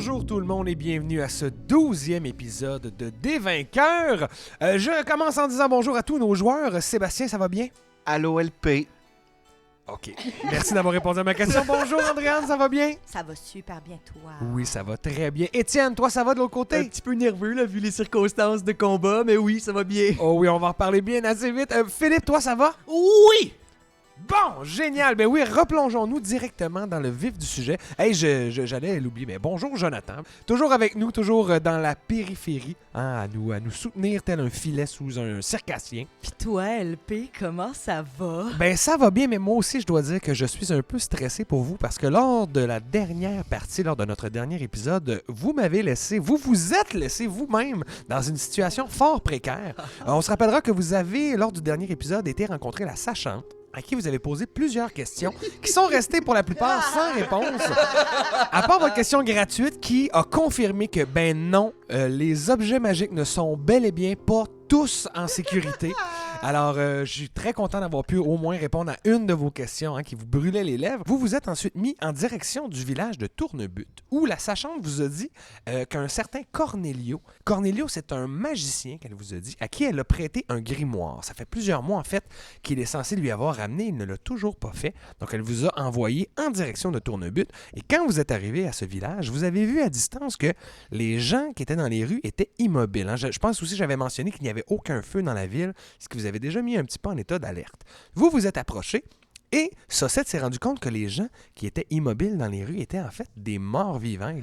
Bonjour tout le monde et bienvenue à ce 12e épisode de Des Vainqueurs. Je commence en disant bonjour à tous nos joueurs. Sébastien, ça va bien? Allô LP. OK. Merci d'avoir répondu à ma question. Bonjour Andréane, ça va bien? Ça va super bien, toi. Oui, ça va très bien. Étienne, toi, ça va de l'autre côté? Un petit peu nerveux, là, vu les circonstances de combat, mais oui, ça va bien. Oh oui, on va en reparler bien assez vite. Philippe, toi, ça va? Oui! Bon, génial. Ben oui, replongeons-nous directement dans le vif du sujet. Hey, j'allais l'oublier, mais bonjour Jonathan. Toujours avec nous, toujours dans la périphérie, hein, à nous soutenir tel un filet sous un circassien. Pis toi, LP, comment ça va? Ben ça va bien, mais moi aussi, je dois dire que je suis un peu stressé pour vous parce que lors de la dernière partie, lors de notre dernier épisode, vous m'avez laissé, vous êtes laissé vous-même dans une situation fort précaire. On se rappellera que vous avez, lors du dernier épisode, été rencontrer la sachante, à qui vous avez posé plusieurs questions qui sont restées pour la plupart sans réponse. À part votre question gratuite qui a confirmé que, ben non, les objets magiques ne sont bel et bien pas tous en sécurité. Alors, je suis très content d'avoir pu au moins répondre à une de vos questions qui vous brûlait les lèvres. Vous vous êtes ensuite mis en direction du village de Tournebut, où la sachante vous a dit qu'un certain Cornelio, c'est un magicien qu'elle vous a dit, à qui elle a prêté un grimoire. Ça fait plusieurs mois, en fait, qu'il est censé lui avoir ramené. Il ne l'a toujours pas fait. Donc, elle vous a envoyé en direction de Tournebut. Et quand vous êtes arrivé à ce village, vous avez vu à distance que les gens qui étaient dans les rues étaient immobiles. Je pense aussi, j'avais mentionné qu'il n'y avait aucun feu dans la ville, ce qui vous avait déjà mis un petit peu en état d'alerte. Vous vous êtes approché et Saucette s'est rendu compte que les gens qui étaient immobiles dans les rues étaient en fait des morts vivants.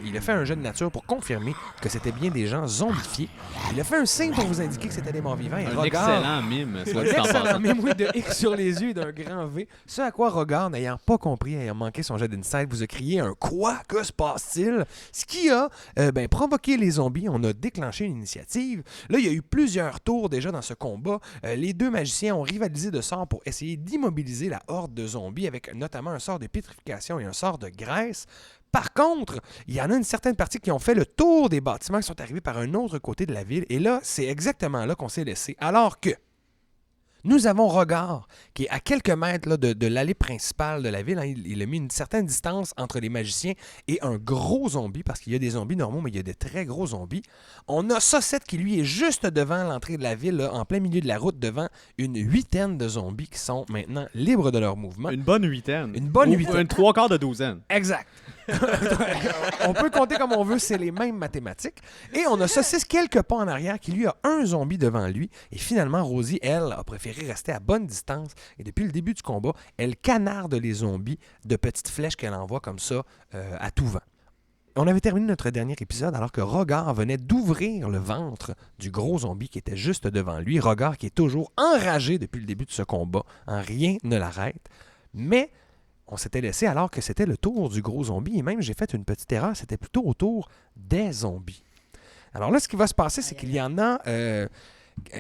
Il a fait un jeu de nature pour confirmer que c'était bien des gens zombifiés. Il a fait un signe pour vous indiquer que c'était des morts vivants. Et Un Rogard, excellent mime, soit dit en excellent passant. mime, oui, de X sur les yeux et d'un grand V. Ce à quoi Rogard, n'ayant pas compris, ayant manqué son jet d'insight, vous a crié un « Quoi? Que se passe-t-il? » Ce qui a provoqué les zombies. On a déclenché une initiative. Là, il y a eu plusieurs tours déjà dans ce combat. Les deux magiciens ont rivalisé de sorts pour essayer d'immobiliser la horde de zombies avec notamment un sort de pétrification et un sort de graisse. Par contre, il y en a une certaine partie qui ont fait le tour des bâtiments qui sont arrivés par un autre côté de la ville. Et là, c'est exactement là qu'on s'est laissé. Alors que nous avons Rogard, qui est à quelques mètres là, de l'allée principale de la ville. Il a mis une certaine distance entre les magiciens et un gros zombie, parce qu'il y a des zombies normaux, mais il y a des très gros zombies. On a Saucette qui, lui, est juste devant l'entrée de la ville, là, en plein milieu de la route, devant une huitaine de zombies qui sont maintenant libres de leur mouvement. Une bonne huitaine. Une bonne Ou huitaine. Une trois quarts de douzaine. Exact. On peut compter comme on veut, c'est les mêmes mathématiques. Et on a Saucisse quelques pas en arrière qui, lui, a un zombie devant lui. Et finalement, Rosie, elle, a préféré rester à bonne distance. Et depuis le début du combat, elle canarde les zombies de petites flèches qu'elle envoie comme ça à tout vent. On avait terminé notre dernier épisode alors que Rogard venait d'ouvrir le ventre du gros zombie qui était juste devant lui. Rogard qui est toujours enragé depuis le début de ce combat. Rien ne l'arrête. Mais on s'était laissé alors que c'était le tour du gros zombie. Et même, j'ai fait une petite erreur. C'était plutôt au tour des zombies. Alors là, ce qui va se passer, c'est qu'il y en a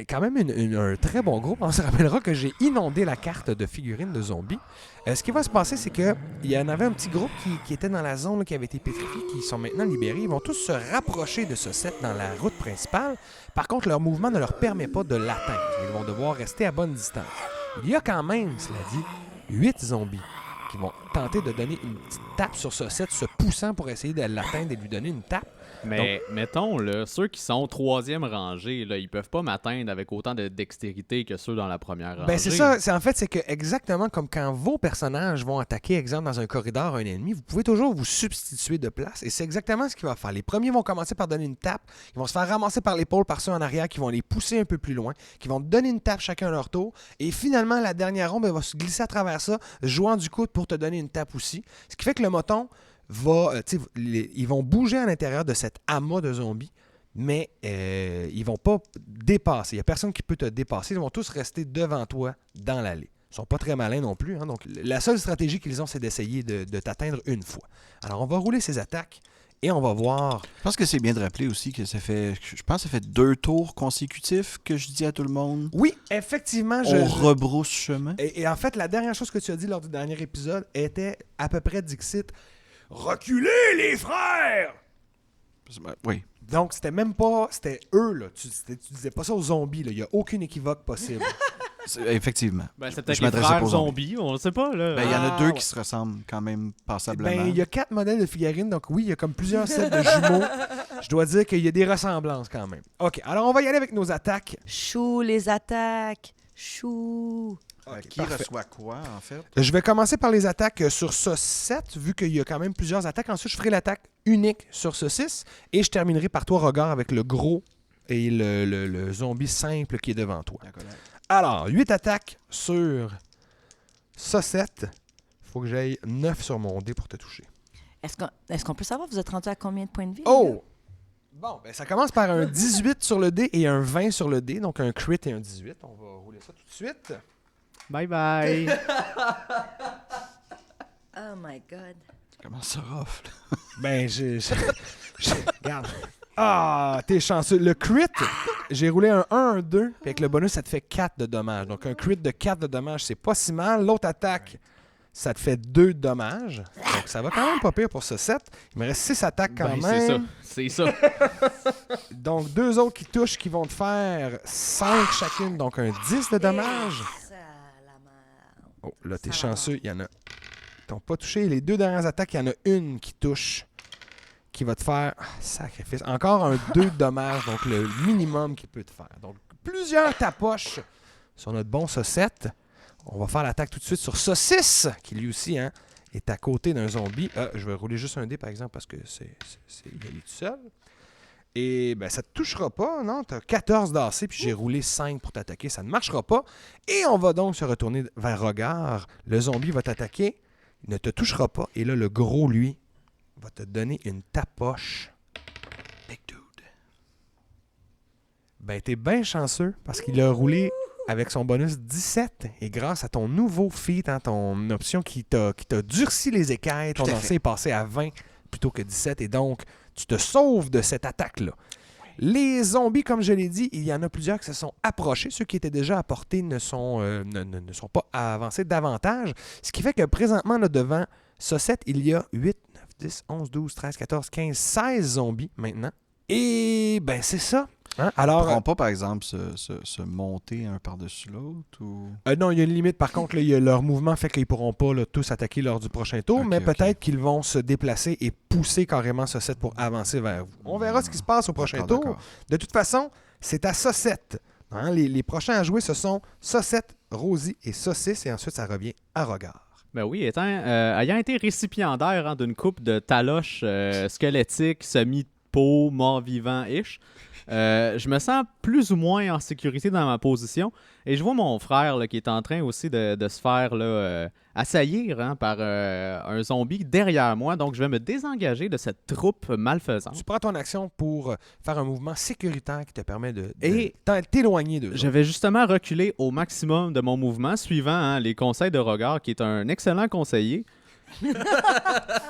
quand même un très bon groupe. On se rappellera que j'ai inondé la carte de figurines de zombies. Ce qui va se passer, c'est qu'il y en avait un petit groupe qui était dans la zone là, qui avait été pétrifiée, qui sont maintenant libérés. Ils vont tous se rapprocher de Saucette dans la route principale. Par contre, leur mouvement ne leur permet pas de l'atteindre. Ils vont devoir rester à bonne distance. Il y a quand même, cela dit, 8 zombies qui vont tenter de donner une petite tape sur Saucette, se poussant pour essayer de l'atteindre et de lui donner une tape. Mais mettons, là, ceux qui sont troisième rangée, là, ils peuvent pas m'atteindre avec autant de dextérité que ceux dans la première rangée. Ben c'est ça, c'est que exactement comme quand vos personnages vont attaquer, exemple, dans un corridor un ennemi, vous pouvez toujours vous substituer de place. Et c'est exactement ce qu'il va faire. Les premiers vont commencer par donner une tape, ils vont se faire ramasser par l'épaule par ceux en arrière qui vont les pousser un peu plus loin, qui vont donner une tape chacun à leur tour. Et finalement, la dernière ronde, elle va se glisser à travers ça, jouant du coude pour te donner une tape aussi. Ce qui fait que le moton ils vont bouger à l'intérieur de cet amas de zombies, mais ils vont pas dépasser. Il n'y a personne qui peut te dépasser. Ils vont tous rester devant toi dans l'allée. Ils sont pas très malins non plus. Donc, la seule stratégie qu'ils ont, c'est d'essayer de t'atteindre une fois. Alors, on va rouler ces attaques et on va voir. Je pense que c'est bien de rappeler aussi que ça fait 2 tours consécutifs que je dis à tout le monde. Oui, effectivement. On rebrousse chemin. Et en fait, la dernière chose que tu as dit lors du dernier épisode était à peu près Dixit. Reculez, les frères! Oui. Donc, c'était même pas... C'était eux, là. Tu disais pas ça aux zombies, là. Il n'y a aucune équivoque possible. Effectivement. Ben, c'est Je peut-être les m'adressais frères pas aux zombies, on le sait pas, là. Ben, il y en a Ah, deux ouais. qui se ressemblent quand même passablement. Ben, il y a 4 modèles de figurines, donc oui, il y a comme plusieurs sets de jumeaux. Je dois dire qu'il y a des ressemblances quand même. OK, alors on va y aller avec nos attaques. Chou, les attaques. Chou. Qui parfait. reçoit quoi, en fait? Je vais commencer par les attaques sur ce 7, vu qu'il y a quand même plusieurs attaques. Ensuite, je ferai l'attaque unique sur ce 6. Et je terminerai par toi, Regard, avec le gros et le zombie simple qui est devant toi. D'accord. Alors, 8 attaques sur ce 7. Il faut que j'aille 9 sur mon dé pour te toucher. Est-ce qu'on peut savoir, vous êtes rendu à combien de points de vie? les Oh! Bon, ben ça commence par un 18 sur le dé et un 20 sur le dé. Donc un crit et un 18. On va rouler ça tout de suite. Bye bye. gars? Oh my God. Comment ça rough? Ben, regarde. Ah, t'es chanceux. Le crit, j'ai roulé un 1, un 2, puis avec le bonus, ça te fait 4 de dommages. Donc, un crit de 4 de dommages, c'est pas si mal. L'autre attaque, ça te fait 2 de dommages. Donc, ça va quand même pas pire pour ce 7. Il me reste 6 attaques quand Ben, c'est ça. même. C'est ça. Donc, 2 autres qui touchent qui vont te faire 5 chacune. Donc, un 10 de dommages. Ça, la merde. Oh, là, t'es Ça va. chanceux. Il y en a. T'ont pas touché. Les 2 dernières attaques, il y en a une qui touche. Qui va te faire. Sacrifice. Encore un 2 de dommages. Donc, le minimum qu'il peut te faire. Donc, plusieurs tapoches sur notre bon saucette. On va faire l'attaque tout de suite sur Saucisse, qui lui aussi est à côté d'un zombie. Je vais rouler juste un dé, par exemple, parce que il est tout seul. Et ben ça te touchera pas, non? Tu as 14 d'AC, puis j'ai roulé 5 pour t'attaquer. Ça ne marchera pas. Et on va donc se retourner vers Regard. Le zombie va t'attaquer. Il ne te touchera pas. Et là, le gros, lui, va te donner une tapoche. Big dude. Ben, t'es bien chanceux, parce qu'il a roulé avec son bonus 17. Et grâce à ton nouveau feat, ton option qui t'a durci les écailles, ton Tout à lancer fait. est passé à 20 plutôt que 17. Et donc, tu te sauves de cette attaque-là. Les zombies, comme je l'ai dit, il y en a plusieurs qui se sont approchés. Ceux qui étaient déjà à portée ne sont pas avancés davantage. Ce qui fait que présentement, là, devant Saucette, il y a 8, 9, 10, 11, 12, 13, 14, 15, 16 zombies maintenant. Et ben c'est ça. Hein? Ils Alors, pourront pas, par exemple, se monter un par-dessus l'autre? Ou... non, il y a une limite. Par contre, là, leur mouvement fait qu'ils ne pourront pas là, tous attaquer lors du prochain tour, Ok, mais ok. peut-être qu'ils vont se déplacer et pousser carrément Saucette pour avancer vers vous. On verra ce qui se passe au prochain D'accord, tour. d'accord. De toute façon, c'est à Saucette. Hein? Les prochains à jouer, ce sont Saucette, Rosie et Saucisse, et ensuite, ça revient à Regard. Ben oui, ayant été récipiendaire d'une coupe de taloches squelettiques, semi-peau, mort-vivant-ish, je me sens plus ou moins en sécurité dans ma position. Et je vois mon frère là, qui est en train aussi de se faire là, assaillir par un zombie derrière moi. Donc, je vais me désengager de cette troupe malfaisante. Tu prends ton action pour faire un mouvement sécuritaire qui te permet de Et- t'éloigner d'eux. Je vais justement reculer au maximum de mon mouvement, suivant les conseils de Regard, qui est un excellent conseiller.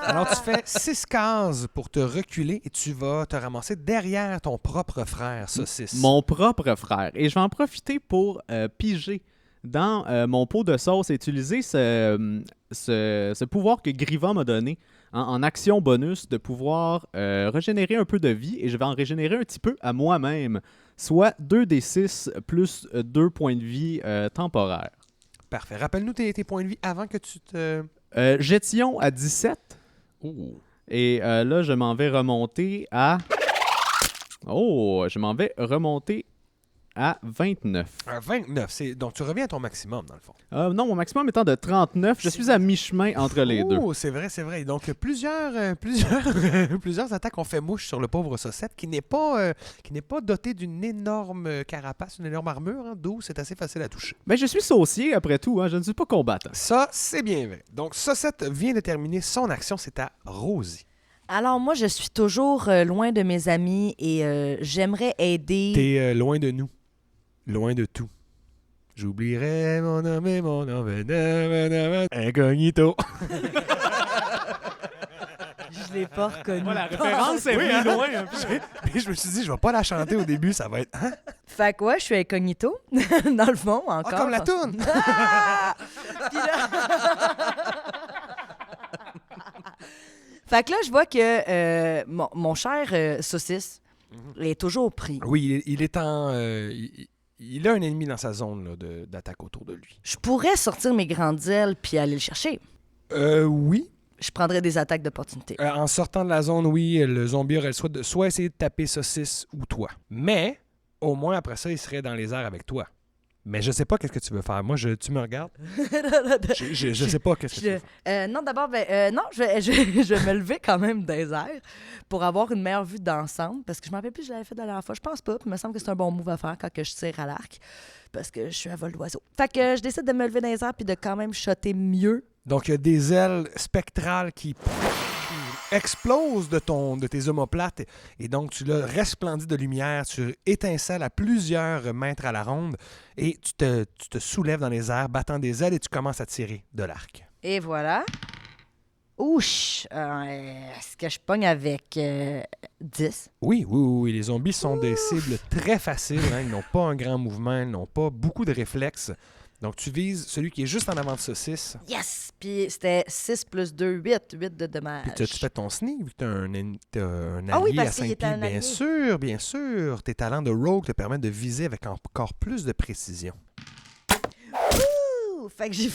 Alors, tu fais 6 cases pour te reculer et tu vas te ramasser derrière ton propre frère, Saucisse. Mon propre frère. Et je vais en profiter pour piger dans mon pot de sauce et utiliser ce pouvoir que Griva m'a donné en action bonus de pouvoir régénérer un peu de vie, et je vais en régénérer un petit peu à moi-même, soit 2d6 plus 2 points de vie temporaires. Parfait. Rappelle-nous tes points de vie avant que tu te... J'étions à 17. Et là, je m'en vais remonter à... Oh, je m'en vais remonter à 29. Un 29. Donc, tu reviens à ton maximum, dans le fond. Non, mon maximum étant de 39, je suis à mi-chemin entre les deux. Oh, c'est vrai, c'est vrai. Donc, plusieurs attaques ont fait mouche sur le pauvre Saucette, qui n'est pas doté d'une énorme carapace, une énorme armure, d'où c'est assez facile à toucher. Ben, je suis saucier, après tout, je ne suis pas combattant. Ça, c'est bien vrai. Donc, Saucette vient de terminer son action. C'est à Rosie. Alors, moi, je suis toujours loin de mes amis et j'aimerais aider. T'es loin de nous. Loin de tout. J'oublierai mon nom et mon nom. Incognito. Je l'ai pas reconnu. La référence est Oui, plus hein? loin un peu. Puis je me suis dit, je vais pas la chanter au début, ça va être... Hein? Fait que ouais, je suis incognito, dans le fond, encore. Ah, comme la toune! Puis là- Fait que là, je vois que mon cher Saucisse est toujours pris. Oui, il il a un ennemi dans sa zone là, d'attaque autour de lui. Je pourrais sortir mes grandes ailes puis aller le chercher. Oui. Je prendrais des attaques d'opportunité. En sortant de la zone, oui, le zombie aurait le choix de soit essayer de taper Saucisse ou toi. Mais, au moins après ça, il serait dans les airs avec toi. Mais je sais pas qu'est-ce que tu veux faire. Moi, tu me regardes. Je sais pas qu'est-ce que tu veux faire. Non, d'abord, je vais me lever quand même des airs pour avoir une meilleure vue d'ensemble. Parce que je m'en rappelle plus, je l'avais fait la dernière fois. Je pense pas. Puis il me semble que c'est un bon move à faire quand que je tire à l'arc. Parce que je suis à vol d'oiseau. Fait que je décide de me lever dans les airs puis de quand même shotter mieux. Donc, il y a des ailes spectrales qui explosent de tes omoplates. Et donc, tu l'as resplendis de lumière. Tu étincelles à plusieurs mètres à la ronde. Et tu te soulèves dans les airs, battant des ailes, et tu commences à tirer de l'arc. Et voilà. Ouch! Est-ce que je pogne avec 10? Oui. Les zombies sont des cibles très faciles. Hein. Ils n'ont pas un grand mouvement. Ils n'ont pas beaucoup de réflexes. Donc, tu vises celui qui est juste en avant de Saucisse. Yes! Puis c'était 6 plus 2, 8. 8 de dommages. Puis tu fais ton sneak, vu que tu as un allié Ah oui, parce à qu'il 5 était pieds. un allié. Bien sûr. Tes talents de rogue te permettent de viser avec encore plus de précision. Ouh! Fait que j'ai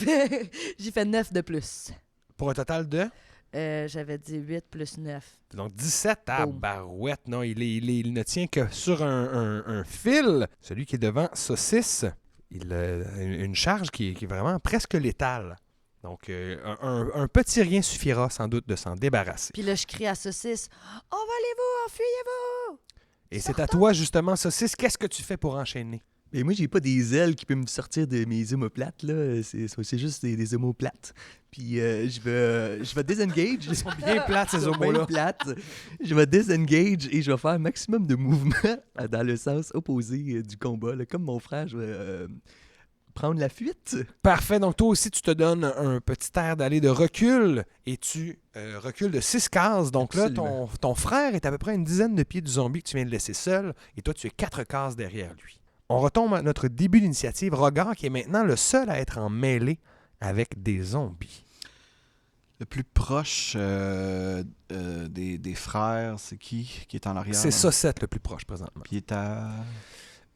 fait 9 de plus. Pour un total de... J'avais dit 8 plus 9. Donc 17 à Boom. barouette. Non, il ne tient que sur un fil. Celui qui est devant Saucisse, il a une charge qui est vraiment presque létale. Donc un petit rien suffira sans doute de s'en débarrasser. Puis là, je crie à Saucisse, « Envolez-vous, enfuyez-vous! » Et c'est à toi justement, Saucisse. Qu'est-ce que tu fais pour enchaîner? Mais moi, j'ai pas des ailes qui peuvent me sortir de mes omoplates, là. C'est juste des omoplates. Puis je vais disengage. Ils sont bien plates, ces homos-là. plates. Je vais disengage et je vais faire un maximum de mouvements dans le sens opposé du combat. Là. Comme mon frère, je vais prendre la fuite. Parfait. Donc, toi aussi, tu te donnes un petit air d'aller de recul et tu recules de 6 cases. Donc là, ton frère est à peu près une dizaine de pieds du zombie que tu viens de laisser seul et toi, tu es 4 cases derrière lui. On retombe à notre début d'initiative. Rogar, qui est maintenant le seul à être en mêlée avec des zombies. Le plus proche des frères, c'est qui est en arrière? C'est Saucette le plus proche présentement. Puis il est à...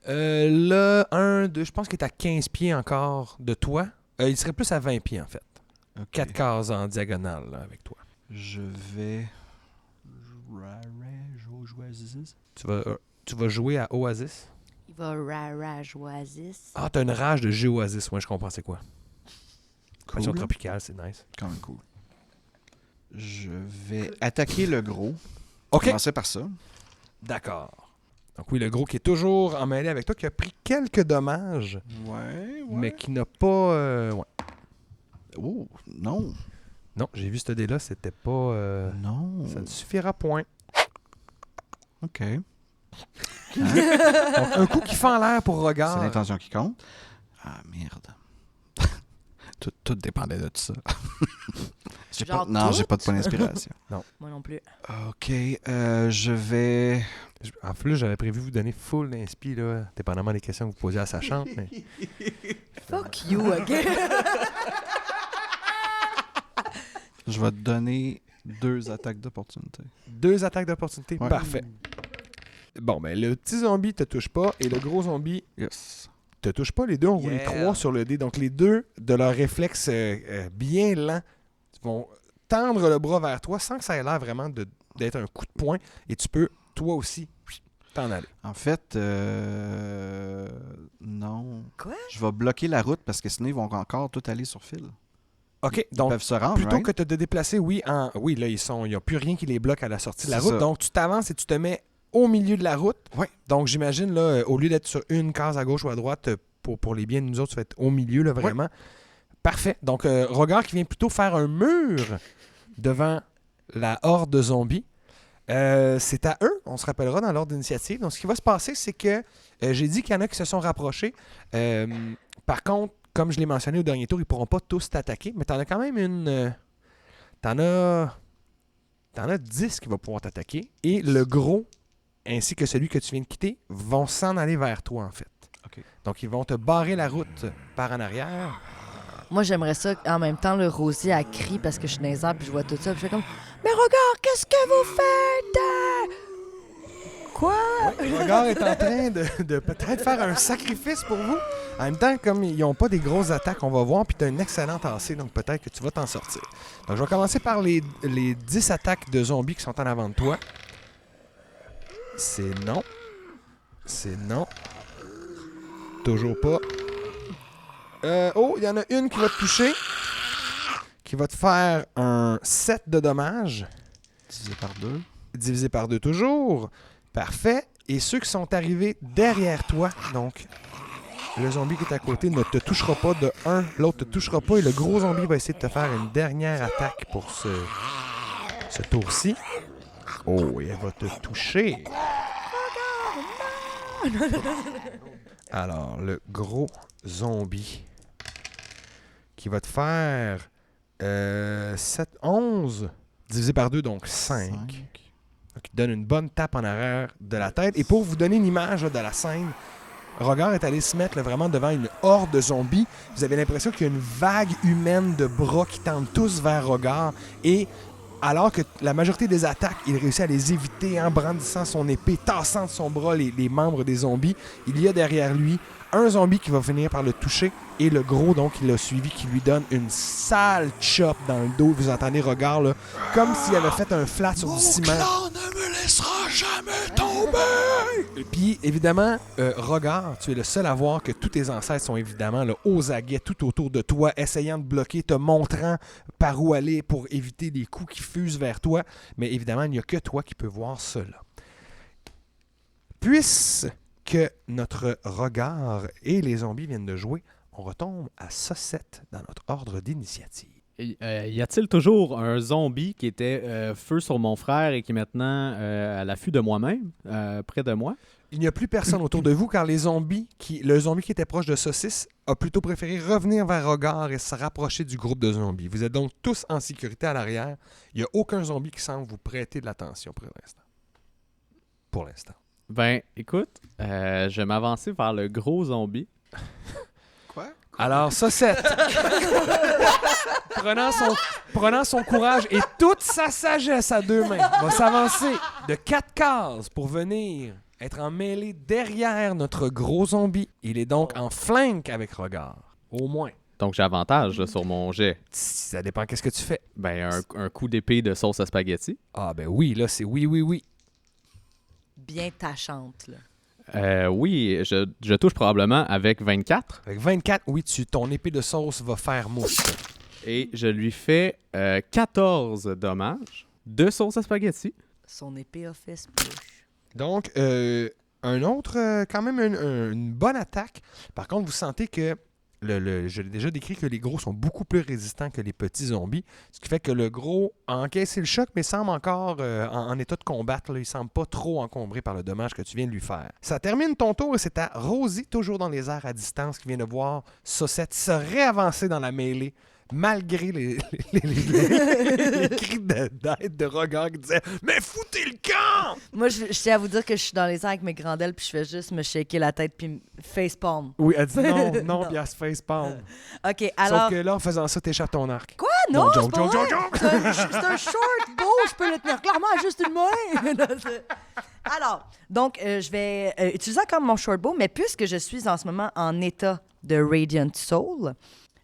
Là, je pense qu'il est à 15 pieds encore de toi. Il serait plus à 20 pieds, en fait. Ok. 4 cases en diagonale là, avec toi. Je vais... jouer à Ziz. Tu vas jouer à Oasis? Il va rage oasis. Ah, t'as une rage de Géoasis. Ouais, je comprends c'est quoi. Passion Cool. tropicale, c'est nice. Quand même cool. Je vais attaquer le gros. OK. Commencer par ça. D'accord. Donc oui, le gros qui est toujours en mêlée avec toi, qui a pris quelques dommages, Ouais. mais qui n'a pas... ouais. Oh, non. Non, j'ai vu ce dé-là, c'était pas... Non. Ça ne suffira point. OK. Donc, un coup qui fend l'air pour C'est regard. l'intention qui compte. Ah, merde. tout dépendait de ça. Genre Non, tout? j'ai pas de point d'inspiration. Moi non plus. OK, je vais... En plus, j'avais prévu vous donner full d'inspi, là, dépendamment des questions que vous posez à sa chambre. Mais... Fuck you, OK? Je vais te donner 2 attaques d'opportunité. 2 attaques d'opportunité, Ouais. parfait. Bon, ben le petit zombie te touche pas et le gros zombie Yes. te touche pas. Les deux ont roulé 3 sur le dé. Donc, les deux, de leur réflexe bien lent, vont tendre le bras vers toi sans que ça ait l'air vraiment d'être un coup de poing. Et tu peux, toi aussi, t'en aller. En fait, non. Quoi? Je vais bloquer la route parce que sinon, ils vont encore tout aller sur fil. OK, Ils donc, peuvent se rendre, plutôt right? que de te déplacer, oui, là, il n'y a plus rien qui les bloque à la sortie de la C'est route. ça. Donc, tu t'avances et tu te mets au milieu de la route. Ouais. Donc, j'imagine, là, au lieu d'être sur une case à gauche ou à droite, pour les biens de nous autres, tu vas être au milieu, là, vraiment. Parfait. Donc, Rogar qui vient plutôt faire un mur devant la horde de zombies. C'est à eux, on se rappellera dans l'ordre d'initiative. Donc, ce qui va se passer, c'est que j'ai dit qu'il y en a qui se sont rapprochés. Par contre, comme je l'ai mentionné au dernier tour, ils ne pourront pas tous t'attaquer, mais tu en as quand même une... T'en as 10 qui vont pouvoir t'attaquer. Et le gros, ainsi que celui que tu viens de quitter, vont s'en aller vers toi, en fait. OK. Donc, ils vont te barrer la route par en arrière. Moi, j'aimerais ça. En même temps, le Rosie, elle crie parce que je suis dans les arbres puis je vois tout ça. Puis je fais comme, mais regarde, qu'est-ce que vous faites? Quoi? Regard est en train de peut-être faire un sacrifice pour vous. En même temps, comme ils n'ont pas des grosses attaques, on va voir, puis tu as une excellente AC, donc peut-être que tu vas t'en sortir. Donc je vais commencer par les 10 attaques de zombies qui sont en avant de toi. C'est non. C'est non. Toujours pas. Il y en a une qui va te toucher. Qui va te faire un 7 de dommages. Divisé par 2. Divisé par 2 toujours. Parfait. Et ceux qui sont arrivés derrière toi, donc le zombie qui est à côté ne te touchera pas de 1, l'autre te touchera pas et le gros zombie va essayer de te faire une dernière attaque pour ce tour-ci. Oh, et elle va te toucher. Alors, le gros zombie qui va te faire 7, 11 divisé par 2, donc 5. Donc, il donne une bonne tape en arrière de la tête. Et pour vous donner une image là, de la scène, Rogar est allé se mettre là, vraiment devant une horde de zombies. Vous avez l'impression qu'il y a une vague humaine de bras qui tendent tous vers Rogar. Et alors que la majorité des attaques, il réussit à les éviter en brandissant son épée, tassant de son bras les membres des zombies. Il y a derrière lui un zombie qui va finir par le toucher et le gros, donc, il l'a suivi, qui lui donne une sale chop dans le dos. Vous entendez Rogar, là, comme s'il avait fait un flat sur du ciment. Mon clan ne me laissera jamais tomber! Et puis, évidemment, Rogar, tu es le seul à voir que tous tes ancêtres sont évidemment là, aux aguets tout autour de toi, essayant de bloquer, te montrant par où aller pour éviter les coups qui fusent vers toi. Mais évidemment, il n'y a que toi qui peux voir cela. Puisque notre Rogar et les zombies viennent de jouer, on retombe à Saucette dans notre ordre d'initiative. Y a-t-il toujours un zombie qui était feu sur mon frère et qui est maintenant à l'affût de moi-même, près de moi? Il n'y a plus personne autour de vous car le zombie qui était proche de Saucisse a plutôt préféré revenir vers Rogar et se rapprocher du groupe de zombies. Vous êtes donc tous en sécurité à l'arrière. Il n'y a aucun zombie qui semble vous prêter de l'attention pour l'instant. Pour l'instant. Ben, écoute, je vais m'avancer vers le gros zombie. Quoi? Alors, Saucette, prenant son courage et toute sa sagesse à 2 mains, va s'avancer de 4 cases pour venir être en mêlée derrière notre gros zombie. Il est donc en flank avec Rogar, au moins. Donc, j'ai avantage là, sur mon jet. Ça dépend qu'est-ce que tu fais. Ben, un coup d'épée de sauce à spaghetti. Ah ben oui, là, c'est oui. Bien tachante, là. Oui, je touche probablement avec 24. Avec 24, oui, ton épée de sauce va faire mouche. Et je lui fais 14 dommages de sauce à spaghetti. Son épée a fait splish. Donc, un autre, quand même une bonne attaque. Par contre, vous sentez que, je l'ai déjà décrit, que les gros sont beaucoup plus résistants que les petits zombies. Ce qui fait que le gros a encaissé le choc, mais semble encore en état de combattre. Là. Il semble pas trop encombré par le dommage que tu viens de lui faire. Ça termine ton tour et c'est à Rosie, toujours dans les airs à distance, qui vient de voir Saucette se réavancer dans la mêlée. Malgré les cris d'aide de Rogar qui disaient « Mais foutez le camp! » Moi, je tiens à vous dire que je suis dans les airs avec mes grandelles puis je fais juste me shaker la tête puis facepalm. Oui, elle dit non, puis elle se facepalm. OK, alors... Sauf que là, en faisant ça, t'échappes ton arc. Quoi? Non, Non, c'est pas vrai. C'est un short bow, je peux le tenir clairement à juste une main. Alors, donc, je vais utiliser encore mon short bow, mais puisque je suis en ce moment en état de Radiant Soul,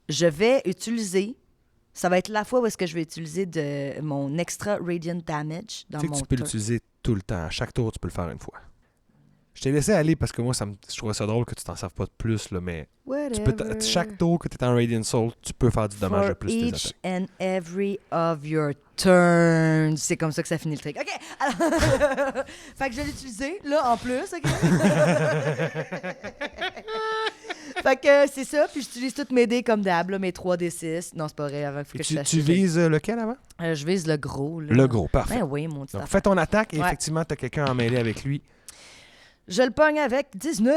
je vais utiliser... Ça va être la fois où est-ce que je vais utiliser de mon extra Radiant Damage dans Tu sais que mon tu peux turn. l'utiliser tout le temps. À chaque tour, tu peux le faire une fois. Je t'ai laissé aller parce que moi, je trouvais ça drôle que tu t'en serves pas de plus, là, mais tu peux chaque tour que tu es en Radiant Soul, tu peux faire du dommage de plus tes each attaques. and every of your turns. C'est comme ça que ça finit le truc. OK. Alors... fait que je vais l'utiliser, là, en plus. OK? Fait que c'est ça. Puis j'utilise toutes mes dés comme d'hab, là, mes 3d6. Non, c'est pas vrai. Avant, faut que je sache Tu vises lequel avant? Je vise le gros. Là. Le gros, parfait. Ben oui, mon petit Donc, affaire. fais ton attaque et Ouais. effectivement, tu as quelqu'un en mêlée avec lui. Je le pogne avec 19.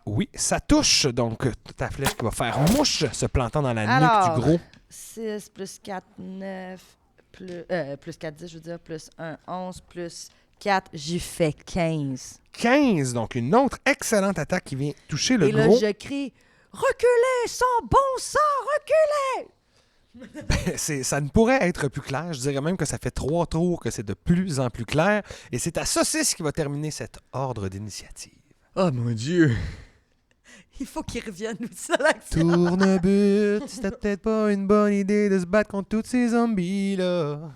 Oui, ça touche. Donc, ta flèche qui va faire mouche se plantant dans la Alors, nuque du gros. 6 plus 4, 9. Plus 4, 10, je veux dire. Plus 1, 11. Plus 4, j'y fais 15. 15, donc une autre excellente attaque qui vient toucher le Et là, gros. je crie « Reculez, sans bon sang, reculez! » Ça ne pourrait être plus clair. Je dirais même que ça fait 3 tours que c'est de plus en plus clair. Et c'est ta saucisse qui va terminer cet ordre d'initiative. Oh mon Dieu! Il faut qu'il revienne aussi à l'action. Tourne-but, c'était peut-être pas une bonne idée de se battre contre tous ces zombies-là.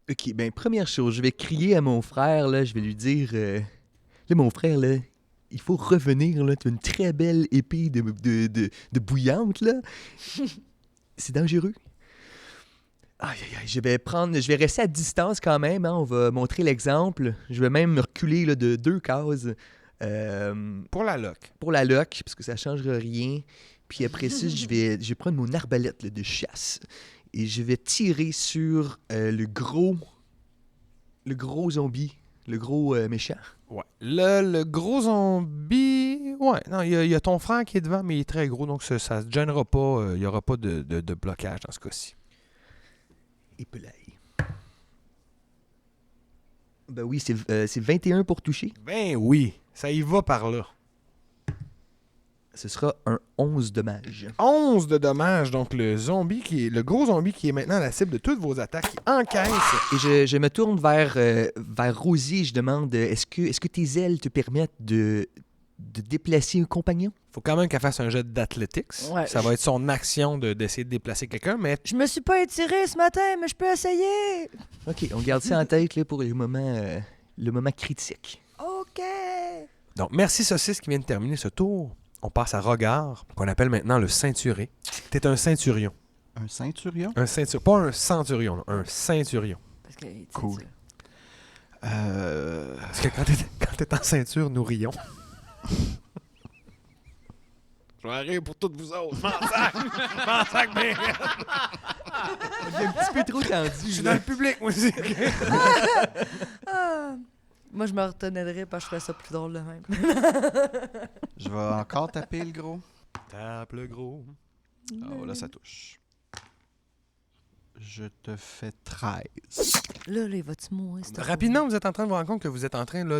Ok, ben première chose, je vais crier à mon frère, là, je vais lui dire... Là, mon frère, là, il faut revenir, là, tu as une très belle épée de bouillante, là. C'est dangereux. Aïe, aïe, aïe, je vais rester à distance quand même, hein, on va montrer l'exemple. Je vais même me reculer là, de 2 cases Pour la loc. pour la lock, parce que ça ne changera rien. Puis après ça, je vais prendre mon arbalète là, de chasse et je vais tirer sur le gros zombie, le gros méchant. Ouais. Le gros zombie... Ouais, non, il y a ton frère qui est devant, mais il est très gros, donc ça ne se gênera pas. Il n'y aura pas de blocage dans ce cas-ci. Et pelaye. Ben oui, c'est 21 pour toucher. Ben oui, ça y va par là. Ce sera un 11 dommages. 11 de dommages, donc le gros zombie qui est maintenant la cible de toutes vos attaques, qui encaisse. Et je me tourne vers Rosie et je demande est-ce que tes ailes te permettent de déplacer un compagnon? Faut quand même qu'elle fasse un jet d'athlétics. Ouais, Ça va être son action d'essayer de déplacer quelqu'un, mais Je me suis pas étiré ce matin, mais je peux essayer. OK, on garde ça en tête là, pour le moment critique. OK. donc merci Saucisse qui vient de terminer ce tour. On passe à Regard, qu'on appelle maintenant le ceinturé. T'es un ceinturion. Un ceinturion? Pas un centurion, là, un ceinturion. Parce que, tu sais, Cool. Parce que quand t'es en ceinture, nous rions. Je vais rire pour toutes vous autres. M'en sac, ben. Il est un petit peu trop tendu. Je suis dans le public, moi aussi. Ah. Moi, je me retenais parce que je ferais ça plus drôle de même. Je vais encore taper le gros. Tape le gros. Oh, là, ça touche. Je te fais 13. Là, il va-tu mourir? Rapidement, vous êtes en train de vous rendre compte que vous êtes en train là,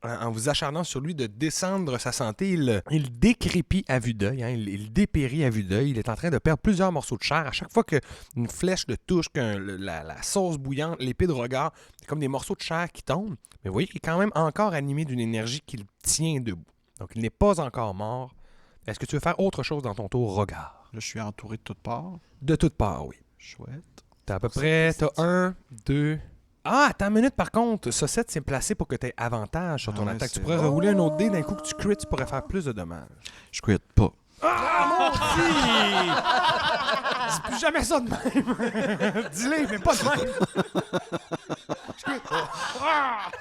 en vous acharnant sur lui, de descendre sa santé. Il décrépit à vue d'œil, hein, il dépérit à vue d'œil. Il est en train de perdre plusieurs morceaux de chair. À chaque fois qu'une flèche le touche, la sauce bouillante, l'épée de regard, c'est comme des morceaux de chair qui tombent. Mais vous voyez qu'il est quand même encore animé d'une énergie qui le tient debout. Donc, il n'est pas encore mort. Est-ce que tu veux faire autre chose dans ton tour regard? Là, je suis entouré de toutes parts. De toutes parts, oui. Chouette. T'as à peu près, t'as 1, 2... Ah, attends une minute par contre. Saucette s'est placé pour que tu aies avantage sur ton Ah ouais, attaque. Tu c'est pourrais rerouler un autre dé d'un coup que tu crit, tu pourrais faire plus de dommages. Je quitte pas. Ah, maudit! Dis plus jamais ça de même. Dis-le, mais pas de même. Je quitte pas. Ah!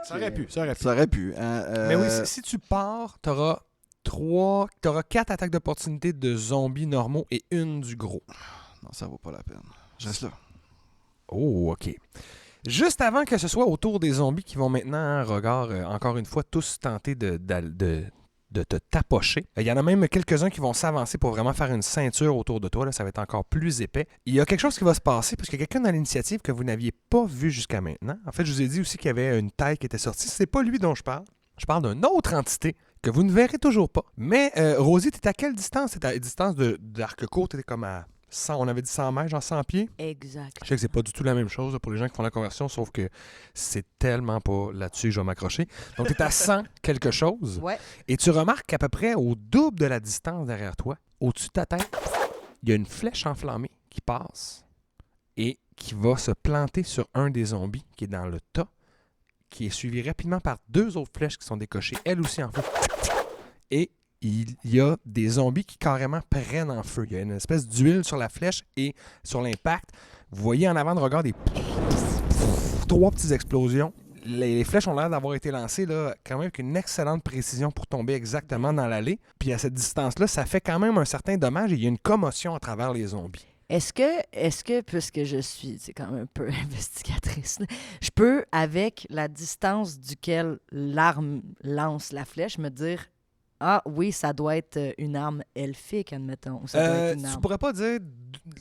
Ça aurait pu, ça aurait pu. Ça aurait pu. Hein, Mais oui, si tu pars, t'auras 4 attaques d'opportunité de zombies normaux et une du gros. Non, ça vaut pas la peine. Je reste là. Oh, OK. Juste avant que ce soit au tour des zombies qui vont maintenant, regard, encore une fois, tous tenter de te tapocher. Il y en a même quelques-uns qui vont s'avancer pour vraiment faire une ceinture autour de toi. Là, ça va être encore plus épais. Il y a quelque chose qui va se passer parce qu'il y a quelqu'un dans l'initiative que vous n'aviez pas vu jusqu'à maintenant. En fait, je vous ai dit aussi qu'il y avait une taille qui était sortie. C'est pas lui dont je parle. Je parle d'une autre entité que vous ne verrez toujours pas. Mais Rosie, t'es à quelle distance? T'es à distance d'arc court? T'étais comme à 100, on avait dit 100 mètres, genre 100 pieds? Exact. Je sais que c'est pas du tout la même chose là, pour les gens qui font la conversion, sauf que c'est tellement pas là-dessus que je vais m'accrocher. Donc, tu es à 100 quelque chose. Ouais. Et tu remarques qu'à peu près au double de la distance derrière toi, au-dessus de ta tête, il y a une flèche enflammée qui passe et qui va se planter sur un des zombies qui est dans le tas, qui est suivi rapidement par 2 autres flèches qui sont décochées, elles aussi en feu. Et il y a des zombies qui carrément prennent en feu. Il y a une espèce d'huile sur la flèche et sur l'impact. Vous voyez en avant de regard des 3 petites explosions. Les flèches ont l'air d'avoir été lancées là, quand même avec une excellente précision pour tomber exactement dans l'allée. Puis à cette distance-là, ça fait quand même un certain dommage et il y a une commotion à travers les zombies. Est-ce que, puisque je suis quand même un peu investigatrice, là, je peux, avec la distance duquel l'arme lance la flèche, me dire « Ah oui, ça doit être une arme elfique, admettons. » Ça doit être une Tu arme. pourrais pas dire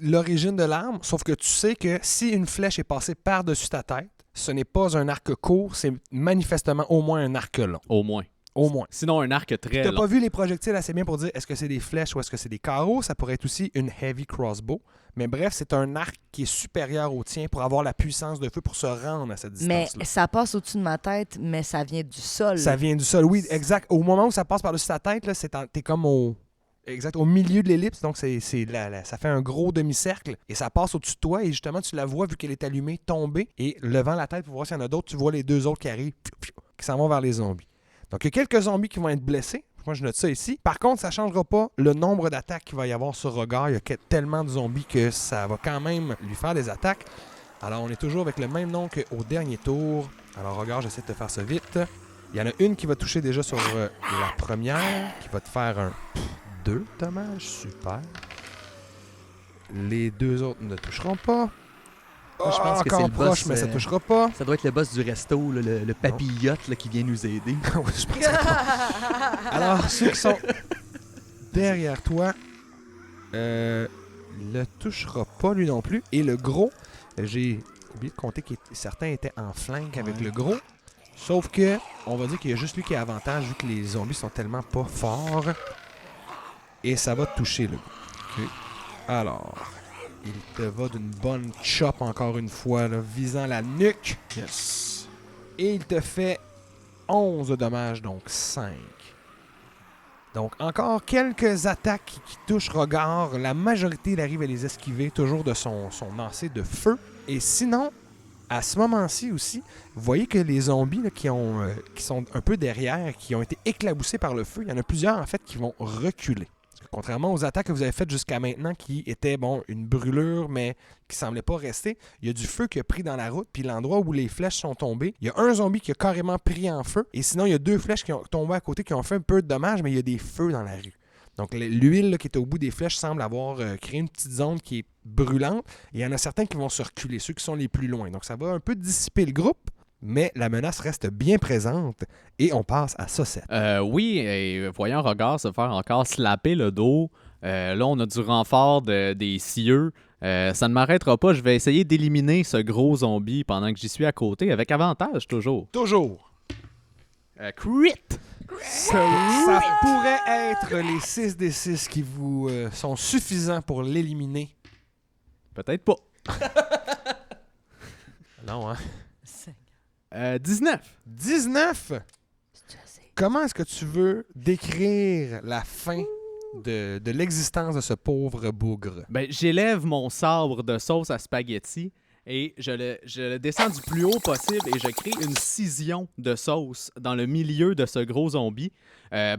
l'origine de l'arme, sauf que tu sais que si une flèche est passée par-dessus ta tête, ce n'est pas un arc court, c'est manifestement au moins un arc long. Au moins. Au moins. Sinon, un arc très T'as long. pas vu les projectiles assez bien pour dire est-ce que c'est des flèches ou est-ce que c'est des carreaux. Ça pourrait être aussi une heavy crossbow. Mais bref, c'est un arc qui est supérieur au tien pour avoir la puissance de feu pour se rendre à cette Mais distance-là. ça passe au-dessus de ma tête, mais ça vient du sol. Ça vient du sol, oui, exact. Au moment où ça passe par-dessus ta tête, là, t'es comme au milieu de l'ellipse, donc ça fait un gros demi-cercle et ça passe au-dessus de toi et justement tu la vois vu qu'elle est allumée tomber et levant la tête pour voir s'il y en a d'autres, tu vois les deux autres qui arrivent, qui s'en vont vers les zombies. Donc il y a quelques zombies qui vont être blessés. Moi je note ça ici. Par contre, ça ne changera pas le nombre d'attaques qu'il va y avoir sur Rogar. Il y a tellement de zombies que ça va quand même lui faire des attaques. Alors on est toujours avec le même nom qu'au dernier tour. Alors Rogar, j'essaie de te faire ça vite. Il y en a une qui va toucher déjà sur la première, qui va te faire un 2 dommages, super. Les deux autres ne toucheront pas. Moi, je pense que c'est Encore le proche, boss, mais ça touchera pas. Ça doit être le boss du resto, là, le papillote là, qui vient nous aider. Oui, je pense que- Alors, ceux qui sont derrière toi ne touchera pas lui non plus. Et le gros, j'ai oublié de compter que certains étaient en flank avec le gros. Sauf que, on va dire qu'il y a juste lui qui a avantage vu que les zombies sont tellement pas forts. Et ça va te toucher, le gros. Ok. Alors, il te va d'une bonne chop encore une fois, là, visant la nuque. Yes. Et il te fait 11 de dommages, donc 5. Donc encore quelques attaques qui touchent Rogar. La majorité, il arrive à les esquiver, toujours de son lancer de feu. Et sinon, à ce moment-ci aussi, vous voyez que les zombies là, qui sont un peu derrière, qui ont été éclaboussés par le feu, il y en a plusieurs en fait qui vont reculer. Contrairement aux attaques que vous avez faites jusqu'à maintenant, qui étaient, une brûlure, mais qui ne semblait pas rester, il y a du feu qui a pris dans la route, puis l'endroit où les flèches sont tombées, il y a un zombie qui a carrément pris en feu, et sinon, il y a deux flèches qui ont tombé à côté, qui ont fait un peu de dommages, mais il y a des feux dans la rue. Donc, l'huile là, qui est au bout des flèches semble avoir créé une petite zone qui est brûlante, et il y en a certains qui vont se reculer, ceux qui sont les plus loin. Donc, ça va un peu dissiper le groupe, mais la menace reste bien présente et on passe à Saucette. Oui, et voyant Rogar se faire encore slapper le dos, là, on a du renfort des cieux. Ça ne m'arrêtera pas. Je vais essayer d'éliminer ce gros zombie pendant que j'y suis à côté, avec avantage toujours. Toujours. Crit! Ça pourrait être les 6 des 6 qui vous sont suffisants pour l'éliminer. Peut-être pas. Non, hein? 19. 19! C'est assez. Comment est-ce que tu veux décrire la fin de l'existence de ce pauvre bougre? Ben, j'élève mon sabre de sauce à spaghetti et je le descends du plus haut possible et je crée une scission de sauce dans le milieu de ce gros zombie,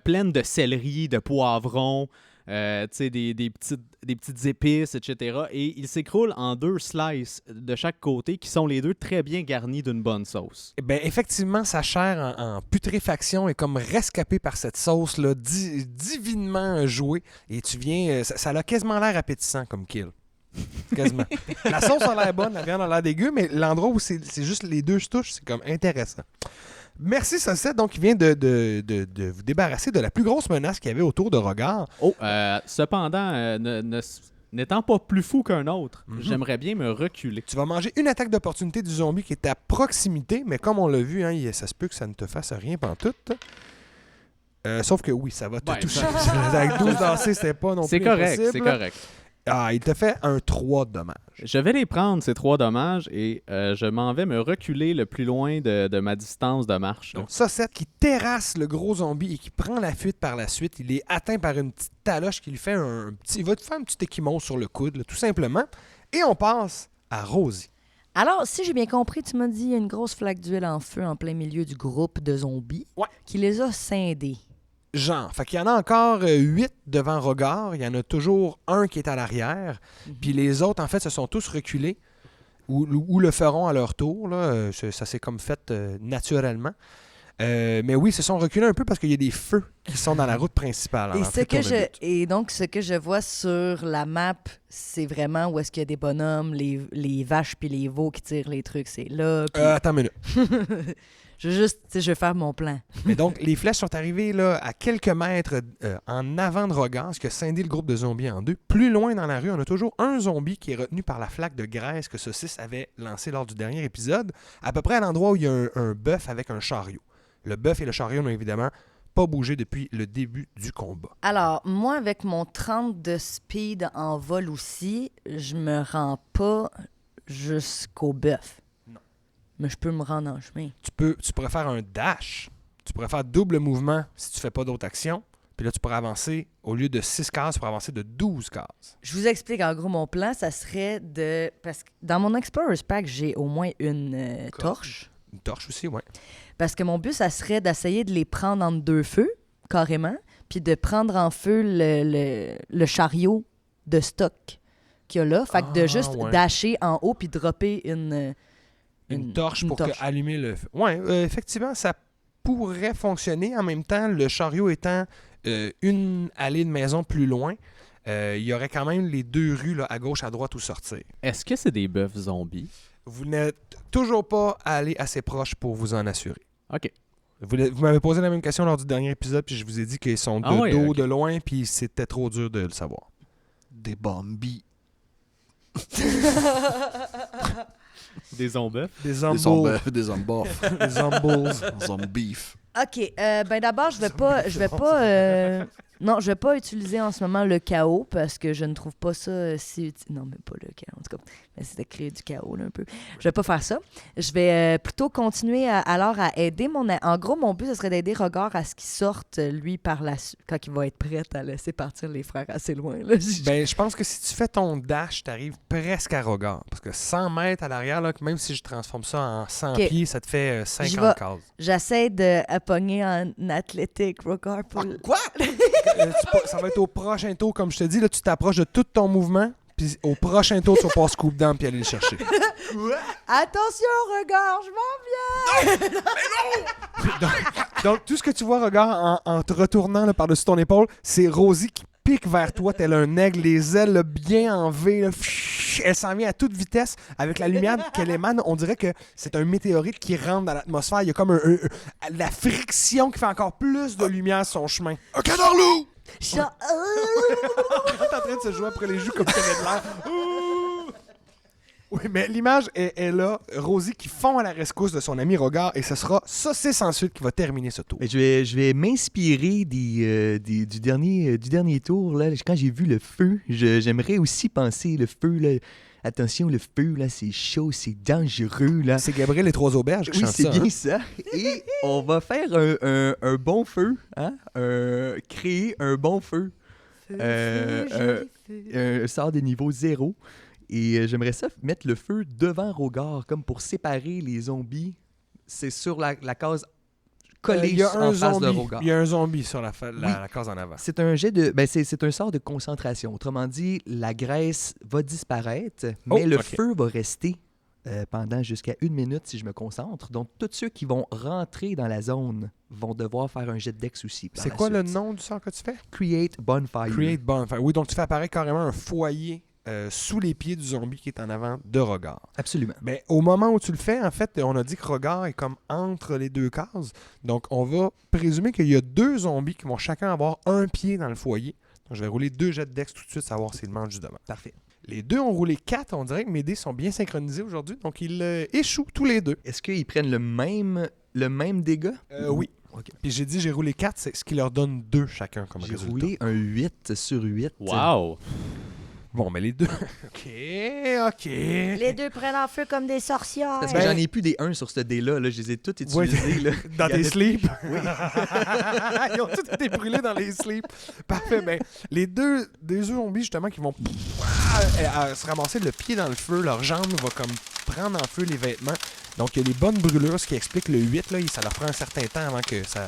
pleine de céleri, de poivrons, tu sais, des petites épices, etc. Et il s'écroule en 2 slices de chaque côté qui sont les deux très bien garnis d'une bonne sauce. Ben effectivement, sa chair en putréfaction est comme rescapée par cette sauce-là, divinement jouée. Et tu viens... ça a quasiment l'air appétissant comme kill. Quasiment. La sauce a l'air bonne, la viande a l'air dégueu, mais l'endroit où c'est juste les deux se touchent, c'est comme intéressant. Merci, Saucette. Donc, il vient de vous débarrasser de la plus grosse menace qu'il y avait autour de Rogar. Oh, cependant, n'étant pas plus fou qu'un autre, Mhm. j'aimerais bien me reculer. Tu vas manger une attaque d'opportunité du zombie qui est à proximité, mais comme on l'a vu, hein, ça se peut que ça ne te fasse rien pantoute. Sauf que oui, ça va te Ouais, toucher. ça- Avec 12 dansés, c'était pas non plus C'est correct, impossible. c'est correct. Ah, il te fait un 3 de dommage. Je vais les prendre, ces 3 dommages, et je m'en vais me reculer le plus loin de ma distance de marche. là. Donc, Saucette qui terrasse le gros zombie et qui prend la fuite par la suite. Il est atteint par une petite taloche qui lui fait un petit... Il va te faire un petit équimau sur le coude, là, tout simplement. Et on passe à Rosie. Alors, si j'ai bien compris, tu m'as dit qu'il y a une grosse flaque d'huile en feu en plein milieu du groupe de zombies Ouais. qui les a scindés. Genre, fait qu'il y en a encore 8 devant Rogar. Il y en a toujours un qui est à l'arrière. Puis les autres, en fait, se sont tous reculés ou le feront à leur tour. Là. Ça s'est comme fait naturellement. Mais oui, ils se sont reculés un peu parce qu'il y a des feux qui sont dans la route principale. Et donc, ce que je vois sur la map, c'est vraiment où est-ce qu'il y a des bonhommes, les vaches puis les veaux qui tirent les trucs. C'est là. puis- Attends une minute. je vais faire mon plan. Mais donc, les flèches sont arrivées là, à quelques mètres en avant de Rogar, ce qui a scindé le groupe de zombies en deux. Plus loin dans la rue, on a toujours un zombie qui est retenu par la flaque de graisse que Saucisse avait lancée lors du dernier épisode, à peu près à l'endroit où il y a un bœuf avec un chariot. Le bœuf et le chariot n'ont évidemment pas bougé depuis le début du combat. Alors, moi, avec mon 30 de speed en vol aussi, je me rends pas jusqu'au bœuf. Non. Mais je peux me rendre en chemin. Tu pourrais faire un dash. Tu pourrais faire double mouvement si tu fais pas d'autres actions. Puis là, tu pourrais avancer, au lieu de 6 cases, tu pourrais avancer de 12 cases. Je vous explique, en gros, mon plan, ça serait de... Parce que dans mon Explorer's Pack, j'ai au moins une torche. Une torche aussi, ouais. Parce que mon but, ça serait d'essayer de les prendre entre deux feux, carrément, puis de prendre en feu le chariot de stock qu'il y a là. Fait que de juste dasher en haut puis dropper Une torche une pour torche. allumer le feu. Oui, effectivement, ça pourrait fonctionner. En même temps, le chariot étant une allée de maison plus loin, il y aurait quand même les 2 rues là, à gauche, à droite où sortir. Est-ce que c'est des bœufs zombies? Vous n'êtes toujours pas allé assez proche pour vous en assurer. OK. Vous m'avez posé la même question lors du dernier épisode, puis je vous ai dit qu'ils sont de dos, ok. de loin, puis c'était trop dur de le savoir. Des zombies. Des zombies? Des Des zombies. zombies. Des zombies. Des zombies. Zombies. OK. Ben d'abord, je vais pas utiliser en ce moment le chaos parce que je ne trouve pas ça si utile. Non, mais pas le chaos, en tout cas. Mais c'est de créer du chaos, là, un peu. Je vais pas faire ça. Je vais plutôt continuer alors à aider En gros, mon but, ce serait d'aider Rogard à ce qu'il sorte, lui, quand il va être prêt à laisser partir les frères assez loin. Là. Ben, je pense que si tu fais ton dash, tu arrives presque à Rogard. Parce que 100 mètres à l'arrière, là, même si je transforme ça en 100 Ok. pieds, ça te fait 50 vais- cases. J'essaie de pogner en athlétique, Rogard, pour... Quoi? Ça va être au prochain tour, comme je te dis. Là, tu t'approches de tout ton mouvement. Puis au prochain tour, tu vas passer coup down puis aller le chercher. Attention, Rogard, je m'en Donc, tout ce que tu vois, Rogard, en te retournant là, par-dessus ton épaule, c'est Rosie qui pique vers toi, tel un aigle, les ailes là, bien en V. Là, elle s'en vient à toute vitesse avec la lumière qu'elle émane. On dirait que c'est un météorite qui rentre dans l'atmosphère. Il y a comme la friction qui fait encore plus de lumière sur son chemin. Un canard-loup! viens. Elle est en train de se jouer après les joues comme si elle avait de l'air. Ouh! Oui, mais l'image est là. Rosie qui fond à la rescousse de son ami Rogard et ce sera Saucisse ensuite qui va terminer ce tour. Mais je vais m'inspirer du dernier tour. Là. Quand j'ai vu le feu, j'aimerais aussi penser le feu. Là. Attention, le feu, là, c'est chaud, c'est dangereux. Là. C'est Gabriel les 3 auberges qui Oui, chante c'est ça. bien hein? ça. Et on va faire un bon feu. Hein? Créer un bon feu. Un sort de niveau 0. Et j'aimerais ça mettre le feu devant Rogard, comme pour séparer les zombies. C'est sur la case collée Il y a en un face de zombie. Rogard. Il y a un zombie sur la Oui. case en avant. C'est un jet de. C'est un sort de concentration. Autrement dit, la graisse va disparaître, mais le ok. feu va rester pendant jusqu'à 1 minute si je me concentre. Donc, tous ceux qui vont rentrer dans la zone vont devoir faire un jet de dex aussi. par C'est la quoi le suite. nom du sort que tu fais? Create Bonfire. Create Bonfire. Oui, donc tu fais apparaître carrément un foyer sous les pieds du zombie qui est en avant de Rogard. Absolument. Ben, au moment où tu le fais, en fait, on a dit que Rogard est comme entre les 2 cases. Donc, on va présumer qu'il y a 2 zombies qui vont chacun avoir un pied dans le foyer. Donc, je vais rouler 2 jets de dex tout de suite, savoir s'ils mangent du devant. Parfait. Les 2 ont roulé 4. On dirait que mes dés sont bien synchronisés aujourd'hui. Donc, ils échouent tous les 2. Est-ce qu'ils prennent le même dégât? Oui. OK. Puis j'ai dit j'ai roulé 4, c'est ce qui leur donne 2 chacun comme J'ai résultat. roulé un 8 sur 8. Wow! Bon, mais les 2... OK. Les 2 prennent en feu comme des sorcières. Parce que j'en ai plus des 1 sur ce dé-là. Là. Je les ai tous utilisés. Là. Dans Il y en tes a- sleeps. Oui. Ils ont tous été brûlés dans les sleeps. Parfait. Ben, les deux zombies, justement, qui vont se ramasser le pied dans le feu, leur jambe va comme prendre en feu les vêtements. Donc, il y a des bonnes brûlures, ce qui explique le 8. Là, ça leur prend un certain temps avant que ça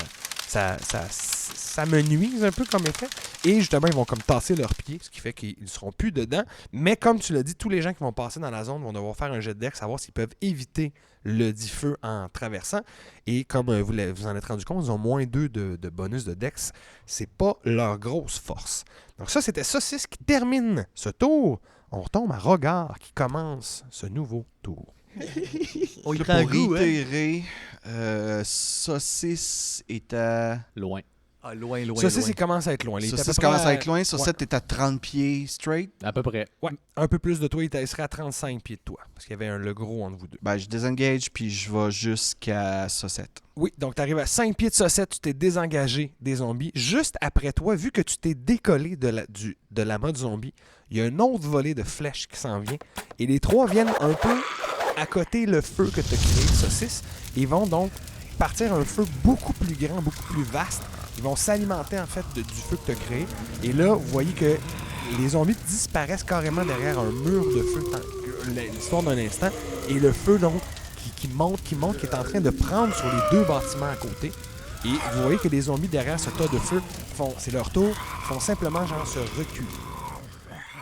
me nuise un peu comme effet. Et justement, ils vont comme tasser leurs pieds, ce qui fait qu'ils ne seront plus dedans. Mais comme tu l'as dit, tous les gens qui vont passer dans la zone vont devoir faire un jet de dex, savoir s'ils peuvent éviter le dit feu en traversant. Et comme vous en êtes rendu compte, ils ont moins 2 de bonus de dex. C'est pas leur grosse force. Donc ça, c'était Saucisse qui termine ce tour. On retombe à Rogard qui commence ce nouveau tour. On y Pour prend goût, hein? réitérer, Saucisse est à Loin. Ah, loin, loin, Saucisse, loin. il commence à être loin. Ça, ça commence à être loin. Sur 7, t'es à 30 pieds straight. À peu près. Ouais, un peu plus de toi, il serait à 35 pieds de toi. Parce qu'il y avait le gros entre vous deux. Ben, je désengage puis je vais jusqu'à Saucette. Oui, donc tu arrives à 5 pieds de Saucette, tu t'es désengagé des zombies. Juste après toi, vu que tu t'es décollé de la mode zombie, il y a une autre volée de flèches qui s'en vient. Et les trois viennent un peu à côté le feu que tu as créé, Saucisse. Ils vont donc partir un feu beaucoup plus grand, beaucoup plus vaste. Ils vont s'alimenter en fait du feu que tu as créé. Et là, vous voyez que les zombies disparaissent carrément derrière un mur de feu, l'histoire d'un instant. Et le feu, donc, qui monte, qui est en train de prendre sur les deux bâtiments à côté. Et vous voyez que les zombies derrière ce tas de feu, c'est leur tour, font simplement genre se reculer.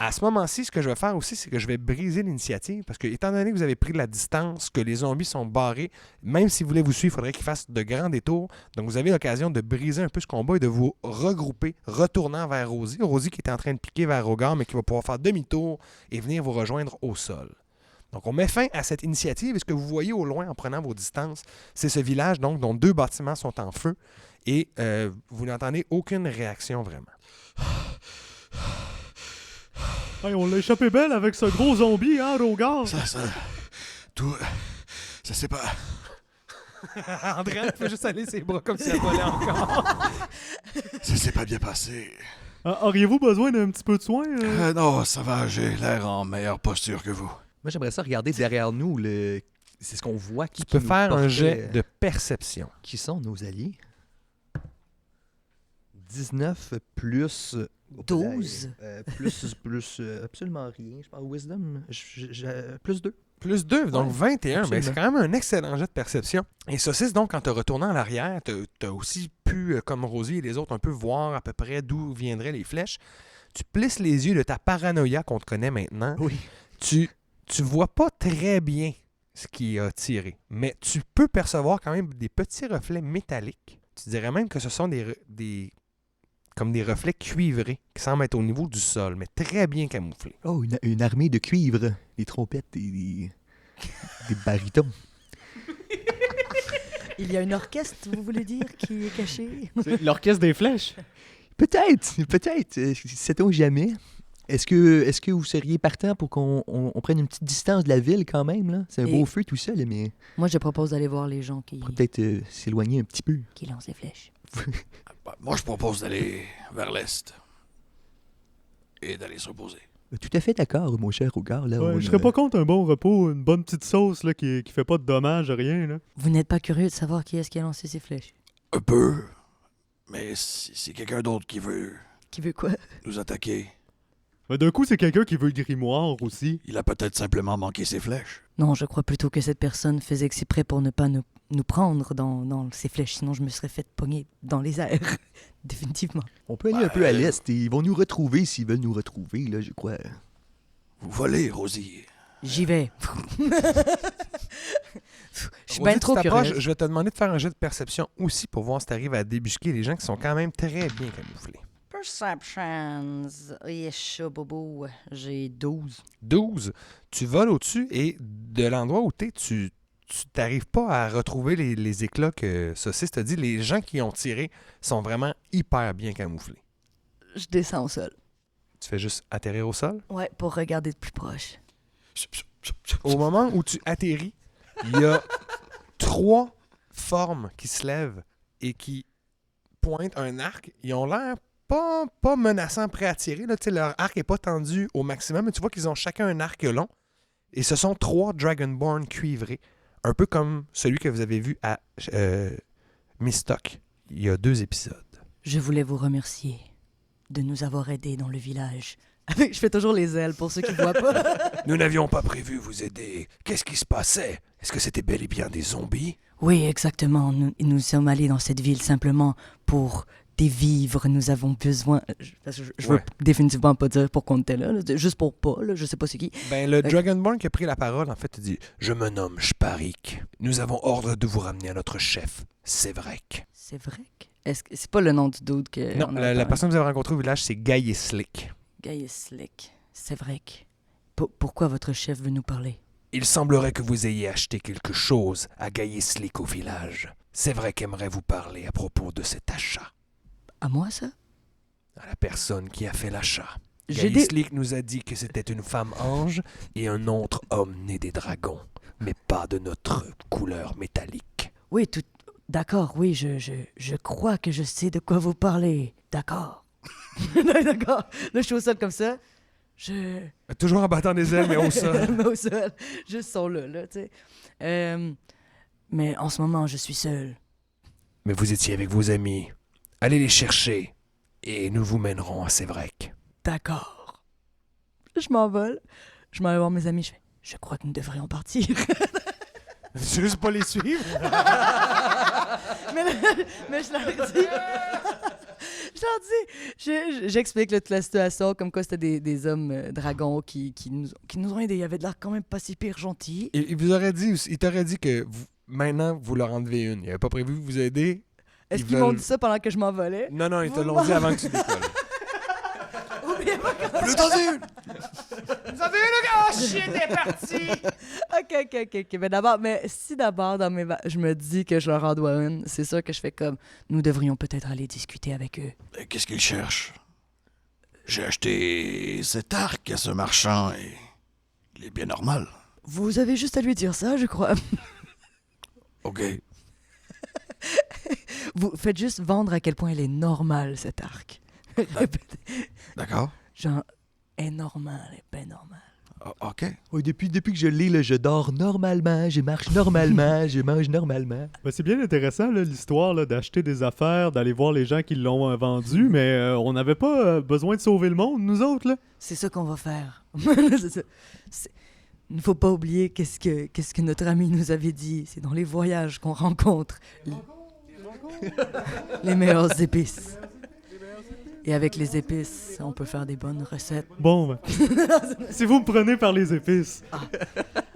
À ce moment-ci, ce que je vais faire aussi, c'est que je vais briser l'initiative parce que, étant donné que vous avez pris de la distance, que les zombies sont barrés, même s'ils voulaient vous suivre, il faudrait qu'ils fassent de grands détours. Donc, vous avez l'occasion de briser un peu ce combat et de vous regrouper, retournant vers Rosie. Rosie qui était en train de piquer vers Rogar, mais qui va pouvoir faire demi-tour et venir vous rejoindre au sol. Donc, on met fin à cette initiative. Et ce que vous voyez au loin en prenant vos distances, c'est ce village donc, dont 2 bâtiments sont en feu et vous n'entendez aucune réaction vraiment. Hey, on l'a échappé belle avec ce gros zombie, hein, Rogar? Tout. Ça c'est pas. André peut juste aller ses bras comme si elle volait encore. Ça s'est pas bien passé. Auriez-vous besoin d'un petit peu de soin? Non, ça va, j'ai l'air en meilleure posture que vous. Moi, j'aimerais ça regarder derrière nous. C'est ce qu'on voit. Tu peux faire un jet de perception. Qui sont nos alliés? 19 plus... 12. Plus absolument rien. Je parle wisdom. Plus 2. Plus 2, donc Ouais, 21. Mais c'est absolument. quand même un excellent jet de perception. Et Saucisse, donc, quand tu retourné en arrière, tu as aussi pu, comme Rosie et les autres, un peu voir à peu près d'où viendraient les flèches. Tu plisses les yeux de ta paranoïa qu'on te connaît maintenant. Oui. Tu vois pas très bien ce qui a tiré, mais tu peux percevoir quand même des petits reflets métalliques. Tu dirais même que ce sont comme des reflets cuivrés qui semblent être au niveau du sol, mais très bien camouflés. Oh, une armée de cuivre. Des trompettes et des barytons. Il y a un orchestre, vous voulez dire, qui est caché? C'est l'orchestre des flèches. Peut-être. Sait-on jamais. Est-ce que vous seriez partant pour qu'on prenne une petite distance de la ville quand même, là? C'est un beau feu tout ça, là, mais Moi, je propose d'aller voir les gens on pourrait peut-être s'éloigner un petit peu. qui lancent les flèches. Moi, je propose d'aller vers l'est. Et d'aller se reposer. Tout à fait d'accord, mon cher Rogar. Là, Je serais pas contre un bon repos, une bonne petite sauce là, qui fait pas de dommages, rien. Là. Vous n'êtes pas curieux de savoir qui est-ce qui a lancé ces flèches? Un peu. Mais si c'est quelqu'un d'autre qui veut Qui veut quoi? nous attaquer, Mais d'un coup, c'est quelqu'un qui veut le grimoire aussi. il a peut-être simplement manqué ses flèches. Non, je crois plutôt que cette personne faisait exprès pour ne pas nous prendre dans ces flèches, sinon je me serais fait pogner dans les airs. Définitivement. On peut aller un peu à l'est et ils vont nous retrouver s'ils veulent nous retrouver, là, je crois. Vous volez, Rosie. J'y vais. Je suis Rosie, bien tu trop t'approches, curieuse. je vais te demander de faire un jet de perception aussi pour voir si tu arrives à débusquer les gens qui sont quand même très bien camouflés. Perceptions. Yes, bobo. J'ai 12. 12, tu voles au-dessus et de l'endroit où tu t'arrives pas à retrouver les éclats que Saucisse t'a dit. Les gens qui ont tiré sont vraiment hyper bien camouflés. Je descends au sol. Tu fais juste atterrir au sol. Ouais, pour regarder de plus proche. Au moment où tu atterris, il y a 3 formes qui se lèvent et qui pointent un arc. Ils ont l'air pas menaçants, prêts à tirer. Là. Leur arc n'est pas tendu au maximum, mais tu vois qu'ils ont chacun un arc long. Et ce sont 3 Dragonborn cuivrés, un peu comme celui que vous avez vu à Mistock il y a 2 épisodes. Je voulais vous remercier de nous avoir aidés dans le village. Je fais toujours les ailes pour ceux qui ne voient pas. Nous n'avions pas prévu vous aider. Qu'est-ce qui se passait? Est-ce que c'était bel et bien des zombies? Oui, exactement. Nous sommes allés dans cette ville simplement pour des vivres. Nous avons besoin... Je veux Ouais. définitivement pas dire pourquoi on était là. Juste pour pas, là. Je sais pas c'est qui. Ben, le Dragonborn qui a pris la parole, en fait, il dit « Je me nomme Shparik. Nous avons ordre de vous ramener à notre chef, Sévrek. C'est vrai que... Est-ce que c'est pas le nom du dude que... » Non, on a la parlé? personne que vous avez rencontrée au village, c'est Gaïe Slick. Gaius Slick. C'est vrai que... Pourquoi votre chef veut nous parler? Il semblerait que vous ayez acheté quelque chose à Gaïe Slick au village. Sévrek aimerait vous parler à propos de cet achat. À moi, ça? À la personne qui a fait l'achat. J'ai Gaïs Leak nous a dit que c'était une femme ange et un autre homme né des dragons, mais pas de notre couleur métallique. Oui, tout... D'accord, oui, je crois que je sais de quoi vous parlez. D'accord. D'accord. Là, je suis au sol comme ça. Toujours en battant des ailes, mais au sol. Mais au sol. Juste sont là, tu sais. Mais en ce moment, je suis seul. Mais vous étiez avec vos amis. Allez les chercher et nous vous mènerons à Sévrec. D'accord. Je m'envole. Je m'en vais voir mes amis. Je fais, je crois que nous devrions partir. Juste pas les suivre. mais je leur dis... J'explique là, toute la situation, comme quoi c'était des hommes dragons qui nous ont aidés. Ils avaient de l'air quand même pas si pire gentils. Il vous aurait dit, il t'aurait dit que maintenant vous leur enlevez une. Il avait pas prévu de vous aider. Est-ce Ils qu'ils m'ont veulent- dit ça pendant que je m'envolais? Non, ils te l'ont dit avant que tu décolles. Oubliez pas comment Plus dans une! Vous avez eu le gars, chien, t'es parti! OK. Mais si d'abord, je me dis que je leur en dois une, c'est sûr que je fais comme, nous devrions peut-être aller discuter avec eux. Qu'est-ce qu'il cherche? J'ai acheté cet arc à ce marchand et il est bien normal. Vous avez juste à lui dire ça, je crois. OK. Vous faites juste vendre à quel point elle est normale, cet arc. Répétez. D'accord. Genre, elle est normale, elle est bien normale. OK. Oui, depuis que je l'ai, là, je dors normalement, je marche normalement, je mange normalement. Ben, c'est bien intéressant, là, l'histoire là, d'acheter des affaires, d'aller voir les gens qui l'ont vendu, mais on n'avait pas besoin de sauver le monde, nous autres. Là. C'est ça qu'on va faire. C'est ça. Il ne faut pas oublier qu'est-ce que notre ami nous avait dit. C'est dans les voyages qu'on rencontre les meilleures épices. Et avec les épices, on peut faire des bonnes recettes. Bon, ben, si vous me prenez par les épices.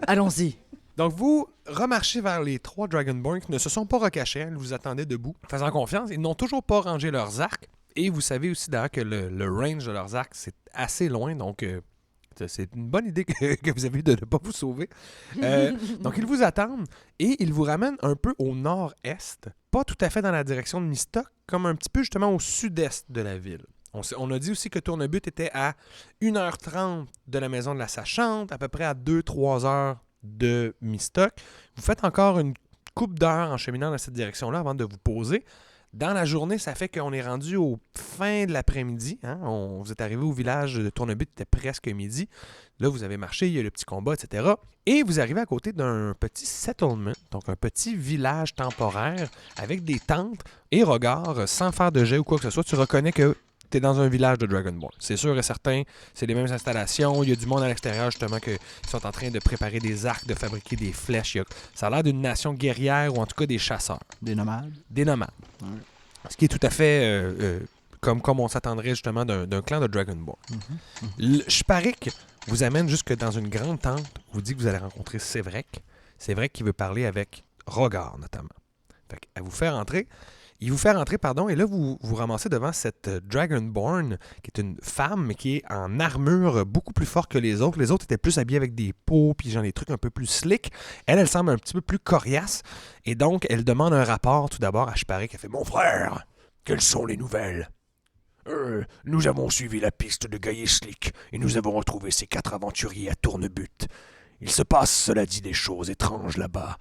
Allons-y. Donc, vous remarchez vers les 3 Dragonborn qui ne se sont pas recachés. Ils vous attendaient debout, faisant confiance. Ils n'ont toujours pas rangé leurs arcs. Et vous savez aussi d'ailleurs que le range de leurs arcs, c'est assez loin. Donc, c'est une bonne idée que vous avez eue de ne pas vous sauver. Donc, ils vous attendent et ils vous ramènent un peu au nord-est. Pas tout à fait dans la direction de Mistok, comme un petit peu justement au sud-est de la ville. On a dit aussi que Tournebut était à 1h30 de la maison de la Sachante, à peu près à 2-3 heures de Mistok. Vous faites encore une couple d'heures en cheminant dans cette direction-là avant de vous poser. Dans la journée, ça fait qu'on est rendu au fin de l'après-midi. Hein? Vous êtes arrivé au village de Tournebut, il était presque midi. Là, vous avez marché, il y a le petit combat, etc. Et vous arrivez à côté d'un petit settlement, donc un petit village temporaire avec des tentes et regards, sans faire de jet ou quoi que ce soit. Tu reconnais que tu es dans un village de Dragonborn. C'est sûr et certain, c'est les mêmes installations. Il y a du monde à l'extérieur, justement, qui sont en train de préparer des arcs, de fabriquer des flèches. Ça a l'air d'une nation guerrière ou en tout cas des chasseurs. Des nomades. Des nomades. Ouais. Ce qui est tout à fait comme on s'attendrait justement d'un clan de Dragonborn. Je parie que vous amène jusque dans une grande tente. Vous dit que vous allez rencontrer Sévrec. Sévrec qui veut parler avec Rogar, notamment. Fait à vous faire entrer. Il vous fait rentrer, et là, vous vous ramassez devant cette Dragonborn, qui est une femme, mais qui est en armure beaucoup plus forte que les autres. Les autres étaient plus habillés avec des peaux, puis genre des trucs un peu plus slick. Elle semble un petit peu plus coriace. Et donc, elle demande un rapport, tout d'abord, à Shparik. Elle fait « Mon frère, quelles sont les nouvelles? Nous avons suivi la piste de Gaïslik, et nous avons retrouvé ces 4 aventuriers à Tournebut. Il se passe, cela dit, des choses étranges là-bas.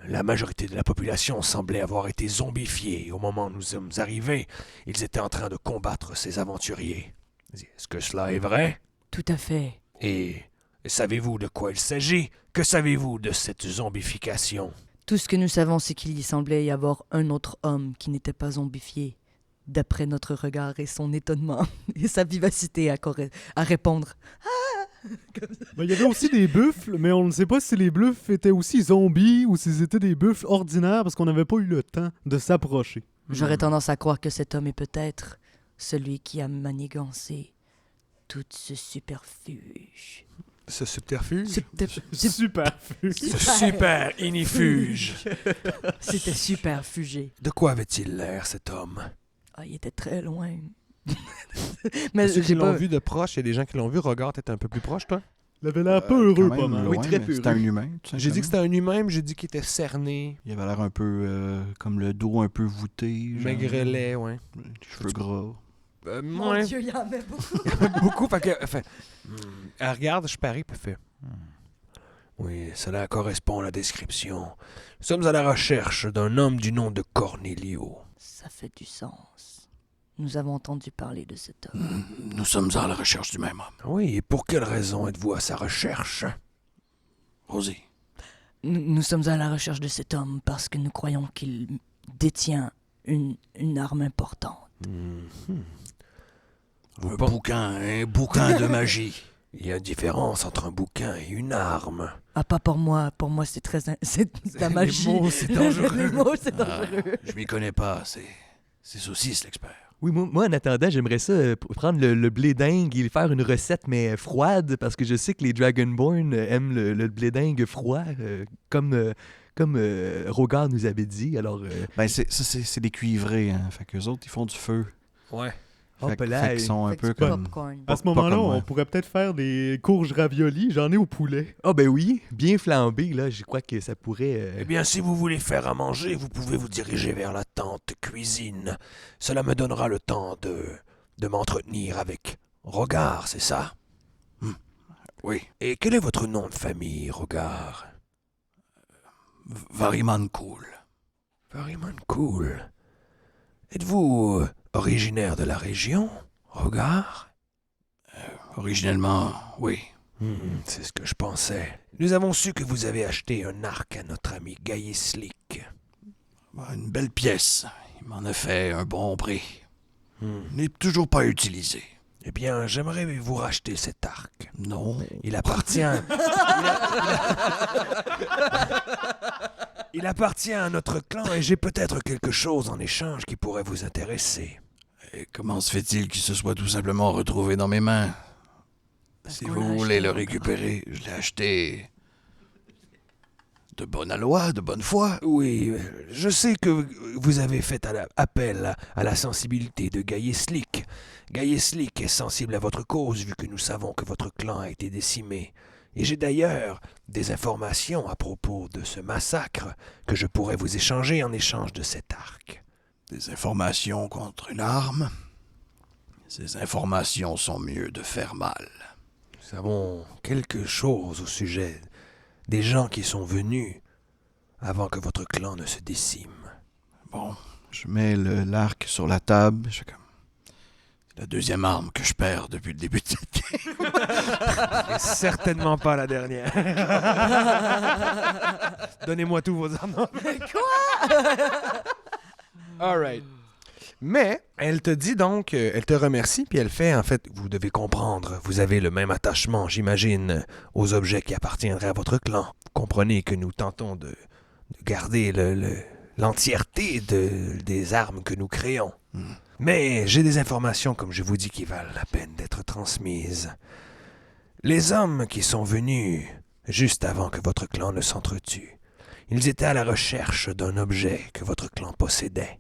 La majorité de la population semblait avoir été zombifiée. Au moment où nous sommes arrivés, ils étaient en train de combattre ces aventuriers. Est-ce que cela est vrai? Tout à fait. Et savez-vous de quoi il s'agit? Que savez-vous de cette zombification? Tout ce que nous savons, c'est qu'il y semblait y avoir un autre homme qui n'était pas zombifié, d'après notre regard et son étonnement et sa vivacité à répondre. Ben, il y avait aussi des buffles, mais on ne sait pas si les buffles étaient aussi zombies ou s'ils étaient des buffles ordinaires parce qu'on n'avait pas eu le temps de s'approcher. J'aurais tendance à croire que cet homme est peut-être celui qui a manigancé tout ce superfuge. Ce subterfuge? Superfuge. Ce super inifuge! C'était superfugé. De quoi avait-il l'air, cet homme? Ah, il était très loin. Mais Ceux qui j'ai l'ont pas... vu de proche, il y a des gens qui l'ont vu. Regarde, t'es un peu plus proche, toi? Il avait l'air peu heureux, quand pas même mal. loin, Oui, très mais peu c'était un heureux. humain, tout J'ai dit que simplement. c'était un humain, mais j'ai dit qu'il était cerné, Il avait l'air un peu comme le dos un peu voûté. genre. maigrelet, ouais. Les cheveux gras. Mon Ouais. Dieu, il y en a beaucoup. Beaucoup, fait que... elle regarde, je parie, puis elle fait... Oui, cela correspond à la description. Nous sommes à la recherche d'un homme du nom de Cornelio. Ça fait du sens. Nous avons entendu parler de cet homme. Nous sommes à la recherche du même homme. Oui, et pour quelle raison êtes-vous à sa recherche? Rosie. Nous sommes à la recherche de cet homme parce que nous croyons qu'il détient une arme importante. Un bouquin de magie. Il y a une différence entre un bouquin et une arme. Ah, pas pour moi. Pour moi, c'est c'est de la magie. Les mots, c'est dangereux. Les mots, c'est Ah, dangereux. je m'y connais pas, c'est Saucisse l'expert. Oui, moi, en attendant, j'aimerais ça prendre le blé dingue et faire une recette, mais froide, parce que je sais que les Dragonborn aiment le blé dingue froid, comme Rogar nous avait dit. Alors, Ben, c'est des cuivrés, hein. Fait qu'eux autres, ils font du feu. Ouais. hop Fait là, qu'ils sont un Fait que peu du comme... popcorn. À ce Pas moment-là, comme moi. on pourrait peut-être faire des courges raviolis. J'en ai au poulet. Ah ben oui, bien flambé, là, je crois que ça pourrait... Eh bien, si vous voulez faire à manger, vous pouvez vous diriger vers la tente cuisine. Cela me donnera le temps de m'entretenir avec Rogar, c'est ça? Oui, Et quel est votre nom de famille, Rogar? Variman Cool. Very cool. Êtes-vous originaire de la région, Rogar? Originellement, oui. C'est ce que je pensais. Nous avons su que vous avez acheté un arc à notre ami Gaïslik. Une belle pièce. Il m'en a fait un bon prix. Il n'est toujours pas utilisé. Eh bien, j'aimerais vous racheter cet arc. Non. Il appartient. Il appartient à notre clan et j'ai peut-être quelque chose en échange qui pourrait vous intéresser. Et comment se fait-il qu'il se soit tout simplement retrouvé dans mes mains? Si qu'on vous l'a voulez acheté, le on récupérer, je l'ai acheté de bonne aloi, de bonne foi. Oui, je sais que vous avez fait appel à la sensibilité de Gaïslik. Gaïslik est sensible à votre cause vu que nous savons que votre clan a été décimé. Et j'ai d'ailleurs des informations à propos de ce massacre que je pourrais vous échanger en échange de cet arc. Des informations contre une arme. Ces informations sont mieux de faire mal. Nous savons quelque chose au sujet des gens qui sont venus avant que votre clan ne se décime. Bon, je mets l'arc sur la table. Je fais comme... C'est la deuxième arme que je perds depuis le début de cette game. Et certainement pas la dernière. Donnez-moi tous vos armes. Quoi? All right. Mais elle te dit donc, elle te remercie, puis elle fait, en fait, vous devez comprendre, vous avez le même attachement, j'imagine, aux objets qui appartiendraient à votre clan. Vous comprenez que nous tentons de garder l'entièreté des armes que nous créons. Mais j'ai des informations, comme je vous dis, qui valent la peine d'être transmises. Les hommes qui sont venus juste avant que votre clan ne s'entretue, ils étaient à la recherche d'un objet que votre clan possédait.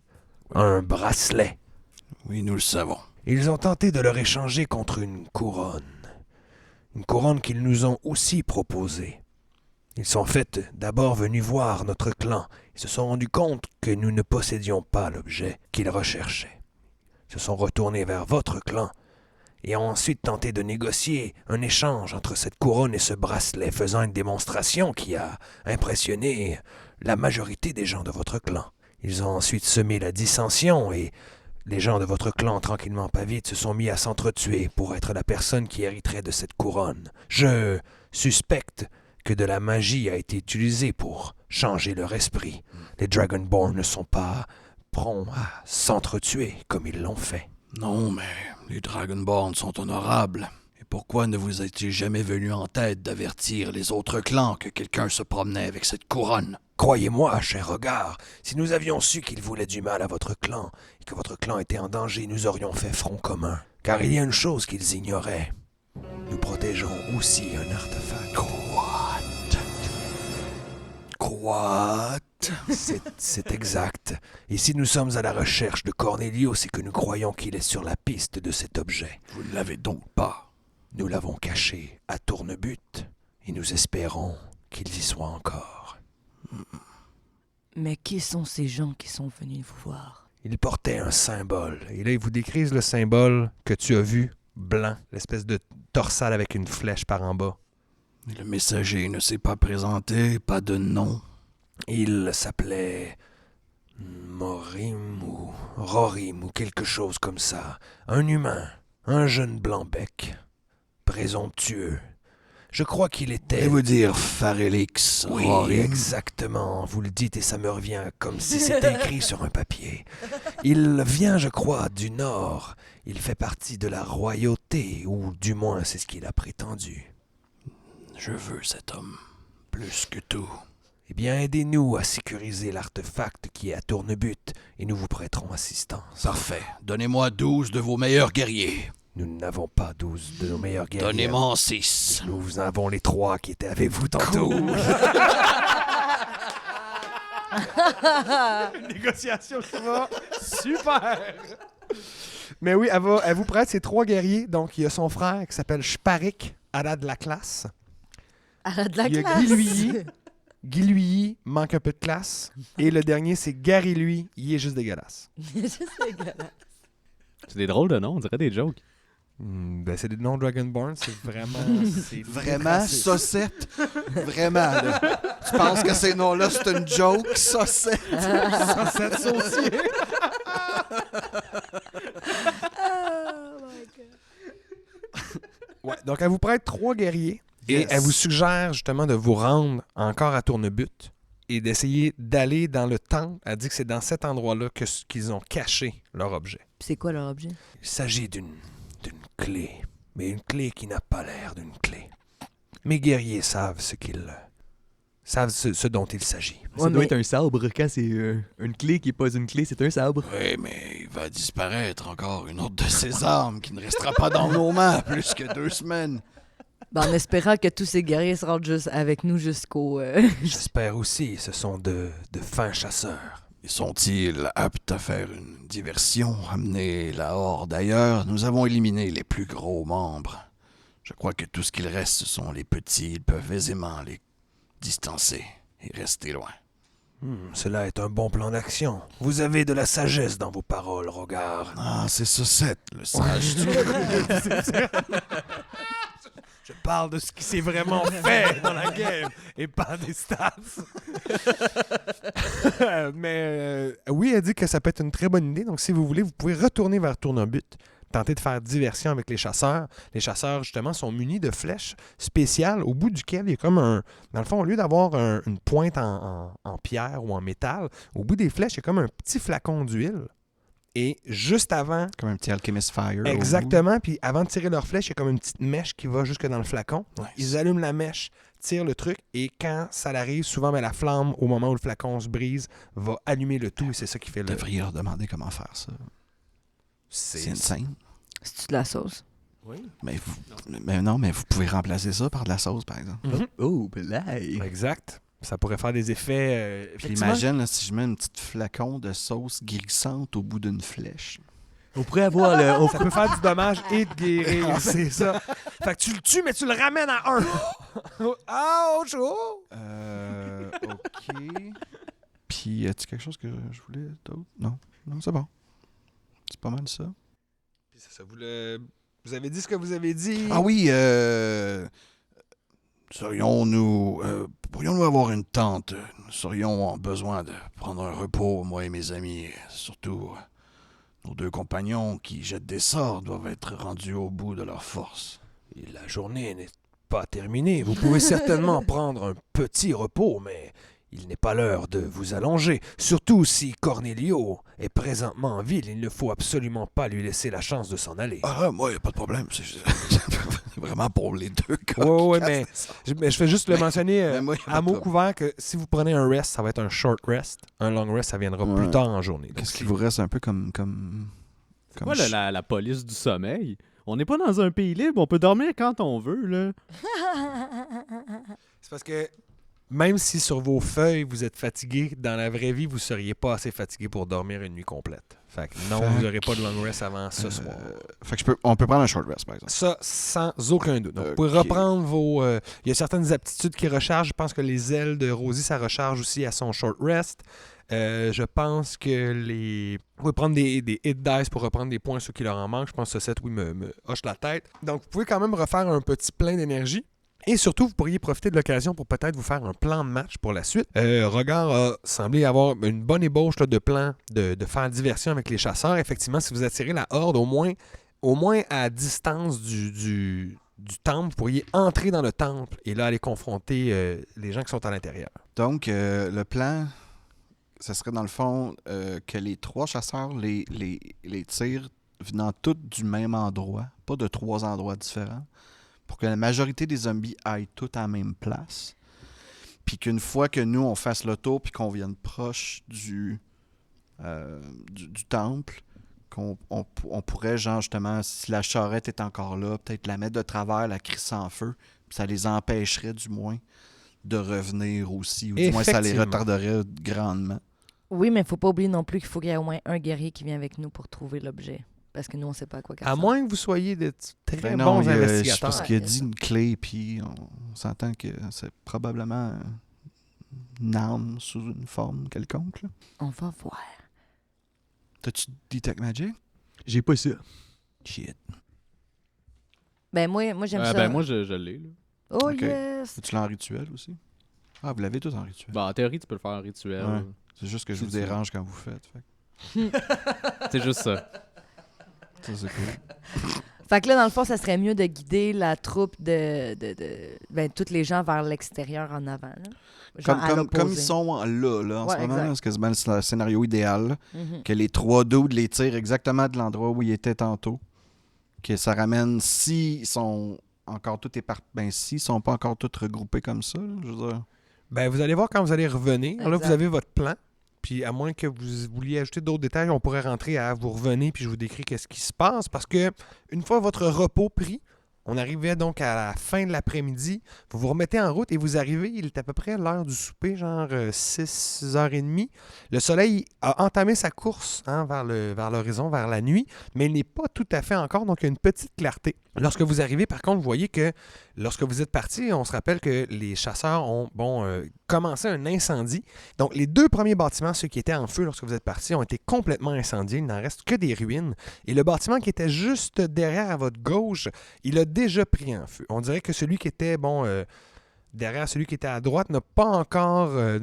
Un bracelet. Oui, nous le savons. Ils ont tenté de leur échanger contre une couronne. Une couronne qu'ils nous ont aussi proposée. Ils sont fait d'abord venus voir notre clan. Ils se sont rendus compte que nous ne possédions pas l'objet qu'ils recherchaient. Ils se sont retournés vers votre clan et ont ensuite tenté de négocier un échange entre cette couronne et ce bracelet, faisant une démonstration qui a impressionné la majorité des gens de votre clan. Ils ont ensuite semé la dissension et les gens de votre clan, tranquillement pas vite, se sont mis à s'entretuer pour être la personne qui hériterait de cette couronne. Je suspecte que de la magie a été utilisée pour changer leur esprit. Les Dragonborn ne sont pas prompts à s'entretuer comme ils l'ont fait. Non, mais les Dragonborn sont honorables. Et pourquoi ne vous étiez jamais venu en tête d'avertir les autres clans que quelqu'un se promenait avec cette couronne? Croyez-moi, cher Regard, si nous avions su qu'il voulait du mal à votre clan et que votre clan était en danger, nous aurions fait front commun. Car il y a une chose qu'ils ignoraient. Nous protégerons aussi un artefact. Quoi? C'est exact. Et si nous sommes à la recherche de Cornelio, c'est que nous croyons qu'il est sur la piste de cet objet. Vous ne l'avez donc pas. Nous l'avons caché à Tournebut et nous espérons qu'il y soit encore. Mais qui sont ces gens qui sont venus vous voir? Il portait un symbole. Et là, il vous décrit le symbole que tu as vu, blanc, l'espèce de torsade avec une flèche par en bas. Le messager ne s'est pas présenté, pas de nom. Il s'appelait Morim ou Rorim ou quelque chose comme ça. Un humain, un jeune blanc-bec, présomptueux. Je crois qu'il était... Et vous dire Farelix, Oui, Rorim. exactement. Vous le dites et ça me revient comme si c'était écrit sur un papier. Il vient, je crois, du Nord. Il fait partie de la royauté, ou du moins c'est ce qu'il a prétendu. Je veux cet homme, plus que tout. Eh bien, aidez-nous à sécuriser l'artefact qui est à Tournebut et nous vous prêterons assistance. Parfait. Donnez-moi 12 de vos meilleurs guerriers. Nous n'avons pas 12 de nos meilleurs guerriers. Donnez-moi 6. Nous avons les 3 qui étaient avec vous tantôt. Négociation qui va super. Mais oui, elle vous prête ses 3 guerriers. Donc, il y a son frère qui s'appelle Shparik, Arad de la classe. Arrête de la Il y a classe! Guy Luyi. Guy Luyi manque un peu de classe. Et le dernier, c'est Gary Lui. Il est juste dégueulasse. Juste dégueulasse. C'est des drôles de noms, on dirait des jokes. Ben, c'est des noms Dragonborn. C'est vraiment... c'est Vraiment, raciste. Saucette? Vraiment, là. Tu penses que ces noms-là, c'est une joke? Saucette? Saucette saucier. Oh my God. Ouais, donc, elle vous prête 3 guerriers. Et Yes. elle vous suggère justement de vous rendre encore à Tournebut et d'essayer d'aller dans le temple. Elle dit que c'est dans cet endroit-là qu'ils ont caché leur objet. Puis c'est quoi leur objet? Il s'agit d'une clé, mais une clé qui n'a pas l'air d'une clé. Mes guerriers savent ce dont il s'agit. Ça Ouais, doit mais- être un sabre. Quand c'est une clé qui n'est pas une clé, c'est un sabre. Oui, mais il va disparaître encore une autre de ses armes qui ne restera pas dans nos mains plus que 2 semaines. Ben, en espérant que tous ces guerriers se rendent juste avec nous jusqu'au... J'espère aussi, ce sont de fins chasseurs. Et sont-ils aptes à faire une diversion, amener la horde ailleurs? Nous avons éliminé les plus gros membres. Je crois que tout ce qu'il reste, ce sont les petits. Ils peuvent aisément les distancer et rester loin. Cela est un bon plan d'action. Vous avez de la sagesse dans vos paroles, Rogard. Ah, c'est Saucette, le sage. Je parle de ce qui s'est vraiment fait dans la game et pas des stats. Mais oui, elle dit que ça peut être une très bonne idée. Donc, si vous voulez, vous pouvez retourner vers Tournebut, tenter de faire diversion avec les chasseurs. Les chasseurs, justement, sont munis de flèches spéciales au bout duquel il y a comme un... Dans le fond, au lieu d'avoir une pointe en pierre ou en métal, au bout des flèches, il y a comme un petit flacon d'huile. Et juste avant... Comme un petit Alchemist Fire. Exactement. Puis avant de tirer leur flèche, il y a comme une petite mèche qui va jusque dans le flacon. Nice. Ils allument la mèche, tirent le truc, et quand ça arrive, souvent ben, la flamme, au moment où le flacon se brise, va allumer le tout, et c'est ça qui fait Vous le... devriez leur demander comment faire ça. C'est insane. C'est-tu de la sauce? Mais non, mais vous pouvez remplacer ça par de la sauce, par exemple. Mhm. Oh, blague. Exact. Ça pourrait faire des effets... Puis effectivement. imagine là, si je mets une petite flacon de sauce grissante au bout d'une flèche. On pourrait avoir le... Ça peut faire du dommage et de guérir, c'est ça. Fait que tu le tues, mais tu le ramènes à 1. Ouch! Oh! OK. Puis, y a-t-il quelque chose que je voulais d'autre? Non. Non, c'est bon. C'est pas mal ça. Puis c'est ça, vous avez dit ce que vous avez dit. Ah oui, pourrions-nous avoir une tente? Nous aurions besoin de prendre un repos, moi et mes amis. Surtout, nos 2 compagnons qui jettent des sorts doivent être rendus au bout de leur force. Et la journée n'est pas terminée. Vous pouvez certainement prendre un petit repos, mais il n'est pas l'heure de vous allonger. Surtout si Cornelio est présentement en ville. Il ne faut absolument pas lui laisser la chance de s'en aller. Ah, moi, il a pas de problème. C'est vraiment pour les 2 gars. Ouais, qui mais cassent je fais juste le mentionner Mais moi, y a pas à de mot problème. couvert que si vous prenez un rest, ça va être un short rest. Un long rest, ça viendra plus Ouais. tard en journée. Qu'est-ce Donc, qu'il vous reste un peu comme C'est quoi la police du sommeil? On n'est pas dans un pays libre, on peut dormir quand on veut, là. c'est parce que même si sur vos feuilles, vous êtes fatigué, dans la vraie vie, vous ne seriez pas assez fatigué pour dormir une nuit complète. Fait que non, vous n'aurez pas de long rest avant ce soir. Fait que on peut prendre un short rest, par exemple. Ça, sans aucun doute. Donc, vous pouvez Ok. reprendre vos... il y a certaines aptitudes qui rechargent. Je pense que les ailes de Rosie, ça recharge aussi à son short rest. Je pense que vous pouvez prendre des hit dice pour reprendre des points, ceux qui leur en manquent. Je pense que ce set, oui, me hoche la tête. Donc, vous pouvez quand même refaire un petit plein d'énergie. Et surtout, vous pourriez profiter de l'occasion pour peut-être vous faire un plan de match pour la suite. Regard a semblé avoir une bonne ébauche là, de plan de faire diversion avec les chasseurs. Effectivement, si vous attirez la horde, au moins à distance du temple, vous pourriez entrer dans le temple et là aller confronter les gens qui sont à l'intérieur. Donc, le plan, ce serait dans le fond que les 3 chasseurs les tirent venant tous du même endroit, pas de 3 endroits différents, pour que la majorité des zombies aillent tous à la même place. Puis qu'une fois que nous, on fasse le tour puis qu'on vienne proche du temple, on pourrait, genre, justement, si la charrette est encore là, peut-être la mettre de travers, la crisser en feu, puis ça les empêcherait, du moins, de revenir aussi. Ou du moins, ça les Effectivement. retarderait grandement. Oui, mais il ne faut pas oublier non plus qu'il faut qu'il y ait au moins un guerrier qui vient avec nous pour trouver l'objet. Parce que nous, on ne sait pas à quoi qu'elle À ressemble. moins que vous soyez de très Ben non, bons investigateurs. parce qu'il a dit une clé, puis on s'entend que c'est probablement une arme sous une forme quelconque. Là. On va voir. T'as-tu Detect Magic? J'ai pas ça. Shit. Ben moi j'aime ça. Ben moi, je l'ai. Là. Oh Ok. yes! Tu l'as en rituel aussi? Ah, vous l'avez tous en rituel. Ben, en théorie, tu peux le faire en rituel. Ouais. C'est juste que je C'est vous ça. dérange quand vous faites. Fait. C'est juste ça. Ça, c'est cool. Fait que là, dans le fond, ça serait mieux de guider la troupe ben, tous les gens vers l'extérieur en avant. Là. Genre à l'opposé. Comme ils sont là en Ouais, ce moment, exact. là, c'est quasiment le scénario idéal. Là, Mhm. que les 3 dudes les tirent exactement de l'endroit où ils étaient tantôt. Que ça ramène, s'ils sont encore tous s'ils sont pas encore tous regroupés comme ça, là, je veux dire. Ben, vous allez voir quand vous allez revenir. Là, Exact. vous avez votre plan. Puis, à moins que vous vouliez ajouter d'autres détails, on pourrait rentrer à vous revenir puis je vous décris qu'est-ce qui se passe. Parce que, une fois votre repos pris, on arrivait donc à la fin de l'après-midi. Vous vous remettez en route et vous arrivez, il est à peu près l'heure du souper, genre 6h30. Le soleil a entamé sa course vers l'horizon, vers la nuit, mais il n'est pas tout à fait encore, donc il y a une petite clarté. Lorsque vous arrivez, par contre, vous voyez que lorsque vous êtes parti, on se rappelle que les chasseurs ont commencé un incendie. Donc, les 2 premiers bâtiments, ceux qui étaient en feu lorsque vous êtes partis, ont été complètement incendiés. Il n'en reste que des ruines. Et le bâtiment qui était juste derrière à votre gauche, il a déjà pris en feu. On dirait que celui qui était, derrière celui qui était à droite ne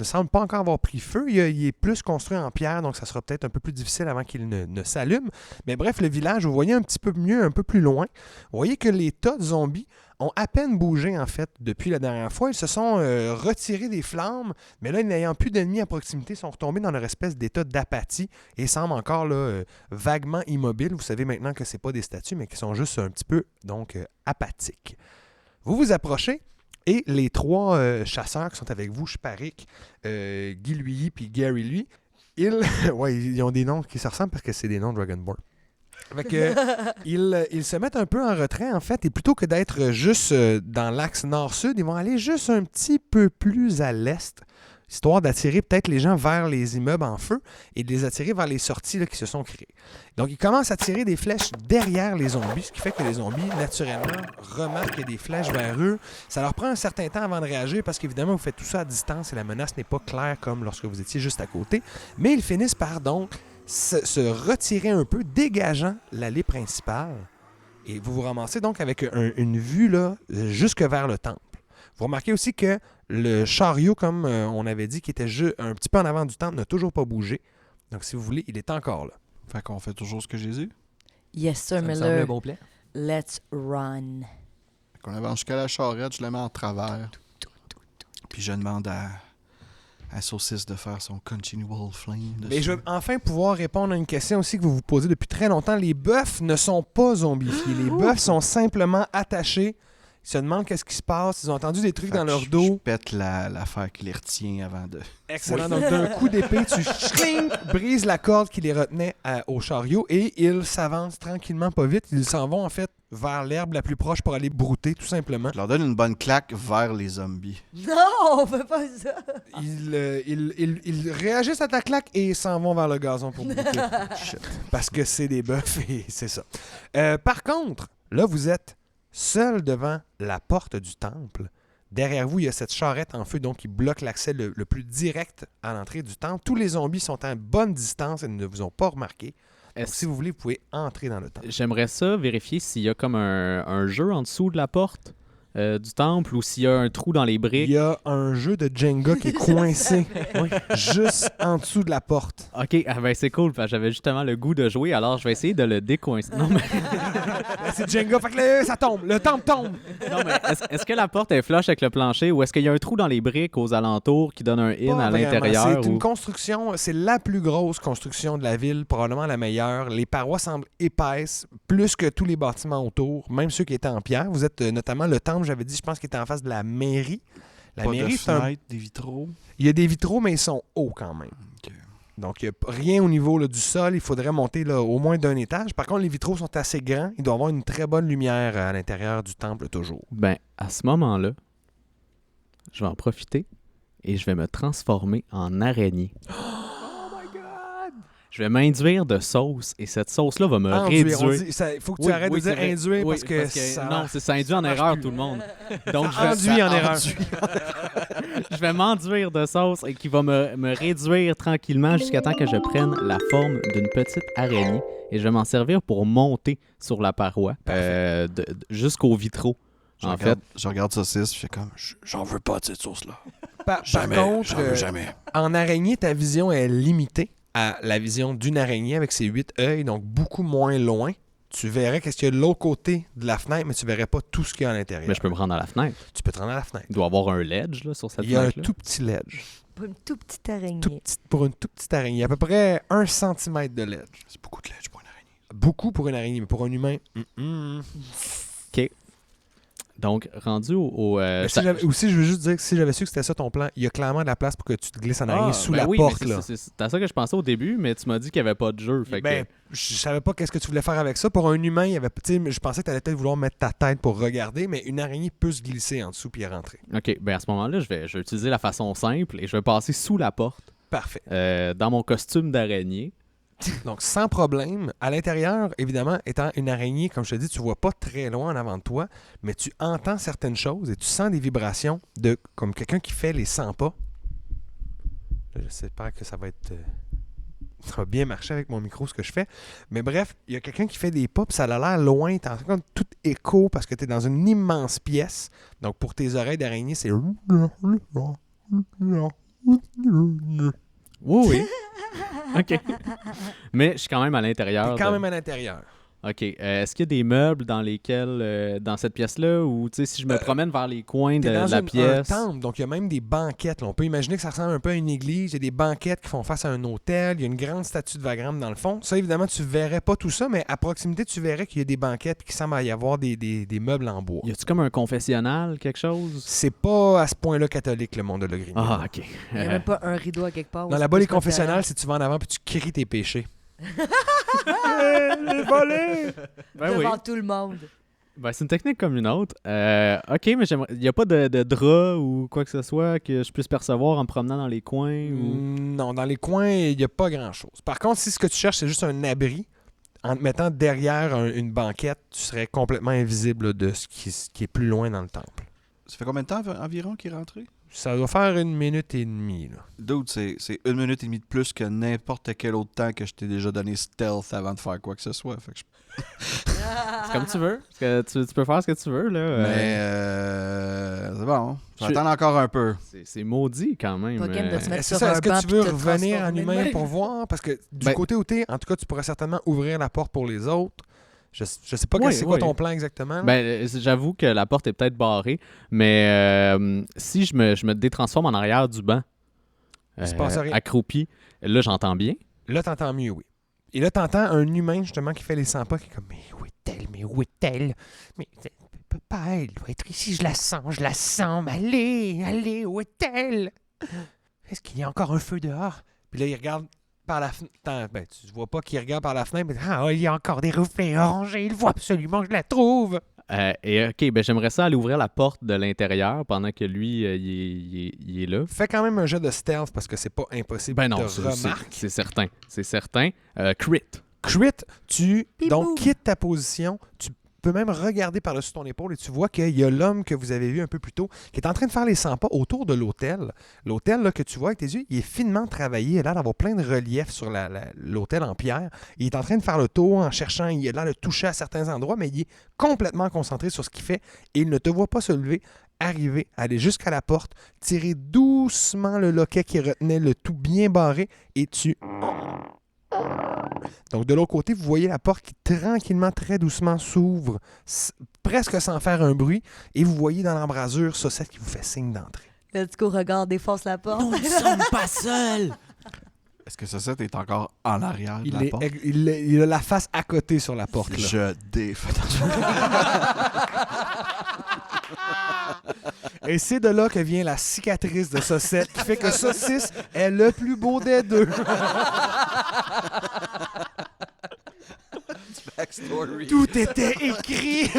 semble pas encore avoir pris feu. Il est plus construit en pierre, donc ça sera peut-être un peu plus difficile avant qu'il ne s'allume. Mais bref, le village, vous voyez un petit peu mieux, un peu plus loin. Vous voyez que les tas de zombies ont à peine bougé, en fait, depuis la dernière fois. Ils se sont retirés des flammes, mais là, n'ayant plus d'ennemis à proximité, sont retombés dans leur espèce d'état d'apathie et semblent encore là, vaguement immobiles. Vous savez maintenant que ce pas des statues, mais qui sont juste un petit peu donc apathiques. Vous vous approchez. Et les 3 chasseurs qui sont avec vous, Shparik, Guy Lui puis Gary Lui, ils ont des noms qui se ressemblent parce que c'est des noms de Dragonborn. Fait que, ils se mettent un peu en retrait, en fait, et plutôt que d'être juste dans l'axe nord-sud, ils vont aller juste un petit peu plus à l'est, histoire d'attirer peut-être les gens vers les immeubles en feu et de les attirer vers les sorties là, qui se sont créées. Donc, ils commencent à tirer des flèches derrière les zombies, ce qui fait que les zombies, naturellement, remarquent qu'il y a des flèches vers eux. Ça leur prend un certain temps avant de réagir parce qu'évidemment, vous faites tout ça à distance et la menace n'est pas claire comme lorsque vous étiez juste à côté. Mais ils finissent par donc se retirer un peu, dégageant l'allée principale. Et vous vous ramassez donc avec une vue là, jusque vers le temple. Vous remarquez aussi que le chariot, comme on avait dit, qui était un petit peu en avant du temple, n'a toujours pas bougé. Donc, si vous voulez, il est encore là. Fait qu'on fait toujours ce que j'ai dit. Yes, sir, Ça me semble un Miller. bon plan. Let's run. Fait qu'on avance jusqu'à la charrette, je la mets en travers. Puis je demande à Saucisse de faire son Continual Flame. Mais je vais enfin pouvoir répondre à une question aussi que vous vous posez depuis très longtemps. Les bœufs ne sont pas zombifiés. Les bœufs sont simplement attachés. Ils se demandent qu'est-ce qui se passe. Ils ont entendu des trucs Fait dans que leur je dos. pète l'affaire qui les retient avant de... Excellent. Donc, d'un coup d'épée, tu brises la corde qui les retenait au chariot et ils s'avancent tranquillement, pas vite. Ils s'en vont, en fait, vers l'herbe la plus proche pour aller brouter, tout simplement. Je leur donne une bonne claque vers les zombies. Non, on fait pas ça. Ils réagissent à ta claque et s'en vont vers le gazon pour brouter. Shit. Parce que c'est des bœufs et c'est ça. Par contre, là, vous êtes seul devant la porte du temple. Derrière vous, il y a cette charrette en feu donc qui bloque l'accès le plus direct à l'entrée du temple. Tous les zombies sont à bonne distance et ne vous ont pas remarqué. Donc, si vous voulez, vous pouvez entrer dans le temple. J'aimerais ça vérifier s'il y a comme un jeu en dessous de la porte du temple ou s'il y a un trou dans les Il briques. y a un jeu de Jenga qui est coincé juste en dessous de la porte. OK, ben c'est cool, parce que j'avais justement le goût de jouer, alors je vais essayer de le décoincer. Non, mais, C'est Jenga, fait que là, ça tombe, le temple tombe. non, mais est-ce que la porte est flush avec le plancher ou est-ce qu'il y a un trou dans les briques aux alentours qui donne un in Pas à vraiment. l'intérieur? C'est ou- une construction, c'est la plus grosse construction de la ville, probablement la meilleure. Les parois semblent épaisses, plus que tous les bâtiments autour, même ceux qui étaient en pierre. Vous êtes notamment le temple, j'avais dit, je pense qu'il était en face de la mairie. La Pas mairie, de c'est un... fenêtres, des vitraux. Il y a des vitraux, mais ils sont hauts quand même. Ok. Donc, il n'y a rien au niveau là, du sol. Il faudrait monter là, au moins d'un étage. Par contre, les vitraux sont assez grands. Il doit y avoir une très bonne lumière à l'intérieur du temple toujours. Ben, à ce moment-là, je vais en profiter et je vais me transformer en araignée. Je vais m'induire de sauce et cette sauce-là va me Enduire, on réduire. dit- ça- il faut que tu Oui, arrêtes oui, de dire c'est vrai. induire Oui, parce que ça... non, ça induit en marche erreur plus. tout le monde. Donc, Ça enduit en erreur. je vais m'enduire de sauce et qui va me réduire tranquillement jusqu'à temps que je prenne la forme d'une petite araignée et je vais m'en servir pour monter sur la paroi jusqu'aux vitraux. En fait, Je regarde Saucisse, je fais comme, j'en veux pas de cette sauce-là. Par Jamais, contre, j'en veux jamais. en araignée, ta vision est limitée à la vision d'une araignée avec ses 8 œils, donc beaucoup moins loin. Tu verrais qu'est-ce qu'il y a de l'autre côté de la fenêtre, mais tu verrais pas tout ce qu'il y a à l'intérieur. mais je peux me rendre à la fenêtre. Tu peux te rendre à la fenêtre. Il doit y avoir un ledge là, sur cette Il y a un fenêtre-là. tout petit ledge. Pour une toute petite araignée. Pour une toute petite araignée. À peu près 1 cm de ledge. C'est beaucoup de lait pour une araignée. Beaucoup pour une araignée, mais pour un humain... Donc, rendu au Mais aussi, je veux juste dire que si j'avais su que c'était ça ton plan, il y a clairement de la place pour que tu te glisses en araignée sous la oui, porte. mais Là. c'est à ça que je pensais au début, mais tu m'as dit qu'il n'y avait pas de jeu. Fait Ben, je savais pas qu'est-ce que tu voulais faire avec ça. Pour un humain, il y avait, je pensais que tu allais peut-être vouloir mettre ta tête pour regarder, mais une araignée peut se glisser en dessous puis y rentrer. OK, ben à ce moment-là, je vais utiliser la façon simple et je vais passer sous la porte Parfait. dans mon costume d'araignée. Donc, sans problème. À l'intérieur, évidemment, étant une araignée, comme je te dis, tu vois pas très loin en avant de toi, mais tu entends certaines choses et tu sens des vibrations de comme quelqu'un qui fait les 100 pas. Là, j'espère que ça va être... ça va bien marcher avec mon micro, ce que je fais. Mais bref, il y a quelqu'un qui fait des pas, puis ça a l'air loin. T'as comme tout écho parce que tu es dans une immense pièce. Donc, pour tes oreilles d'araignée, c'est... Oui. OK. Mais je suis quand même à l'intérieur. T'es quand même à l'intérieur. OK. Est-ce qu'il y a des meubles dans lesquels, dans cette pièce-là, ou tu sais, si je me promène vers les coins de T'es dans la un pièce... temple, donc il y a même des banquettes. Là. On peut imaginer que ça ressemble un peu à une église. Il y a des banquettes qui font face à un hôtel. Il y a une grande statue de Wagram dans le fond. Ça, évidemment, tu verrais pas tout ça, mais à proximité, tu verrais qu'il y a des banquettes et qu'il semble y avoir des meubles en bois. Y a-tu comme un confessionnal, quelque chose? C'est pas à ce point-là catholique, le monde de Logrigny. Ah, OK. Il n'y a même pas un rideau à quelque part. Dans où là-bas, tu les peux se mettre confessionnals, c'est tu vas en avant puis tu cries tes péchés. Les volets! Ben oui. devant tout le monde. Ben, c'est une technique comme une autre. OK, mais il n'y a pas de drap ou quoi que ce soit que je puisse percevoir en me promenant dans les coins? Ou... Non, dans les coins, il n'y a pas grand-chose. Par contre, si ce que tu cherches, c'est juste un abri, en te mettant derrière une banquette, tu serais complètement invisible là, de ce qui est plus loin dans le temple. Ça fait combien de temps environ qu'il est rentré? Ça doit faire 1 minute et demie. Là. Dude, c'est 1 minute et demie de plus que n'importe quel autre temps que je t'ai déjà donné stealth avant de faire quoi que ce soit. Fait que C'est comme tu veux. Parce que tu peux faire ce que tu veux. Là. Mais c'est bon. J'attends encore un peu. C'est maudit quand même. Pas game de se mettre Est-ce sur un banc que tu puis veux te revenir en transformer de humain même? pour voir? Parce que du Ben- côté où t'es, en tout cas, tu pourrais certainement ouvrir la porte pour les autres. Je sais pas Oui, c'est quoi oui. ton plan exactement. là. Ben, j'avoue que la porte est peut-être barrée, mais si je me détransforme en arrière du banc, Il se passe rien. accroupi, là, j'entends bien. Là, t'entends mieux, oui. Et là, t'entends un humain, justement, qui fait les 100 pas, qui est comme « Mais où est-elle? Mais où est-elle? Mais peut pas, elle doit être ici, je la sens, mais allez, où est-elle? Est-ce qu'il y a encore un feu dehors? Puis là, il regarde par la fenêtre. Ben, tu vois pas qu'il regarde par la fenêtre, mais il y a encore des reflets orangés, il faut absolument que je la trouve. OK, ben j'aimerais ça aller ouvrir la porte de l'intérieur pendant que lui, il est là. Fais quand même un jeu de stealth parce que c'est pas impossible Ben non, de c'est remarquer. c'est certain. C'est certain. Crit. Crit, tu Pipou. donc quittes ta position, tu peux même regarder par-dessus ton épaule et tu vois qu'il y a l'homme que vous avez vu un peu plus tôt qui est en train de faire les 100 pas autour de l'hôtel. L'hôtel là, que tu vois avec tes yeux, il est finement travaillé, il a l'air d'avoir plein de reliefs sur l'hôtel en pierre. Il est en train de faire le tour en cherchant, il a l'air de toucher à certains endroits, mais il est complètement concentré sur ce qu'il fait et il ne te voit pas se lever, arriver, aller jusqu'à la porte, tirer doucement le loquet qui retenait le tout bien barré et tu... Donc, de l'autre côté, vous voyez la porte qui tranquillement, très doucement s'ouvre, presque sans faire un bruit, et vous voyez dans l'embrasure Saucette qui vous fait signe d'entrer. Let's go, regarde, défonce la porte. Nous ne sommes pas seuls! Est-ce que Saucette est encore en arrière de la porte? Il a la face à côté sur la porte. Là. Je défais. Et c'est de là que vient la cicatrice de Saucette, qui fait que Saucisse est le plus beau des deux. Backstory. Tout était écrit.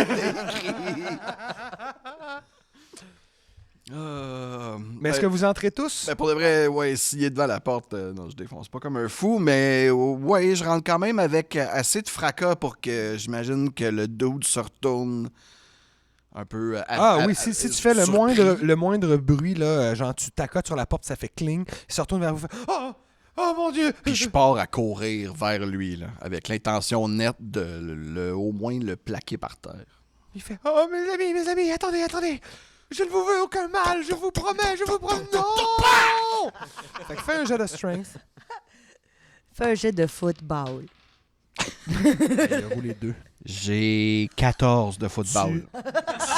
Mais est-ce que vous entrez tous? Ben pour de vrai, ouais, s'il est devant la porte, non, je défonce pas comme un fou, mais ouais, je rentre quand même avec assez de fracas pour que j'imagine que le dude se retourne un peu. Oui, si tu fais le moindre bruit, là, genre tu t'accotes sur la porte, ça fait cling, il se retourne vers vous, fait Oh mon Dieu! Puis je pars à courir vers lui, là, avec l'intention nette de au moins le plaquer par terre. Il fait Oh mes amis, attendez! Je ne vous veux aucun mal, je vous promets, non! Fait que fais un jet de strength. Fais un jet de football. Roulez deux. J'ai 14 de football.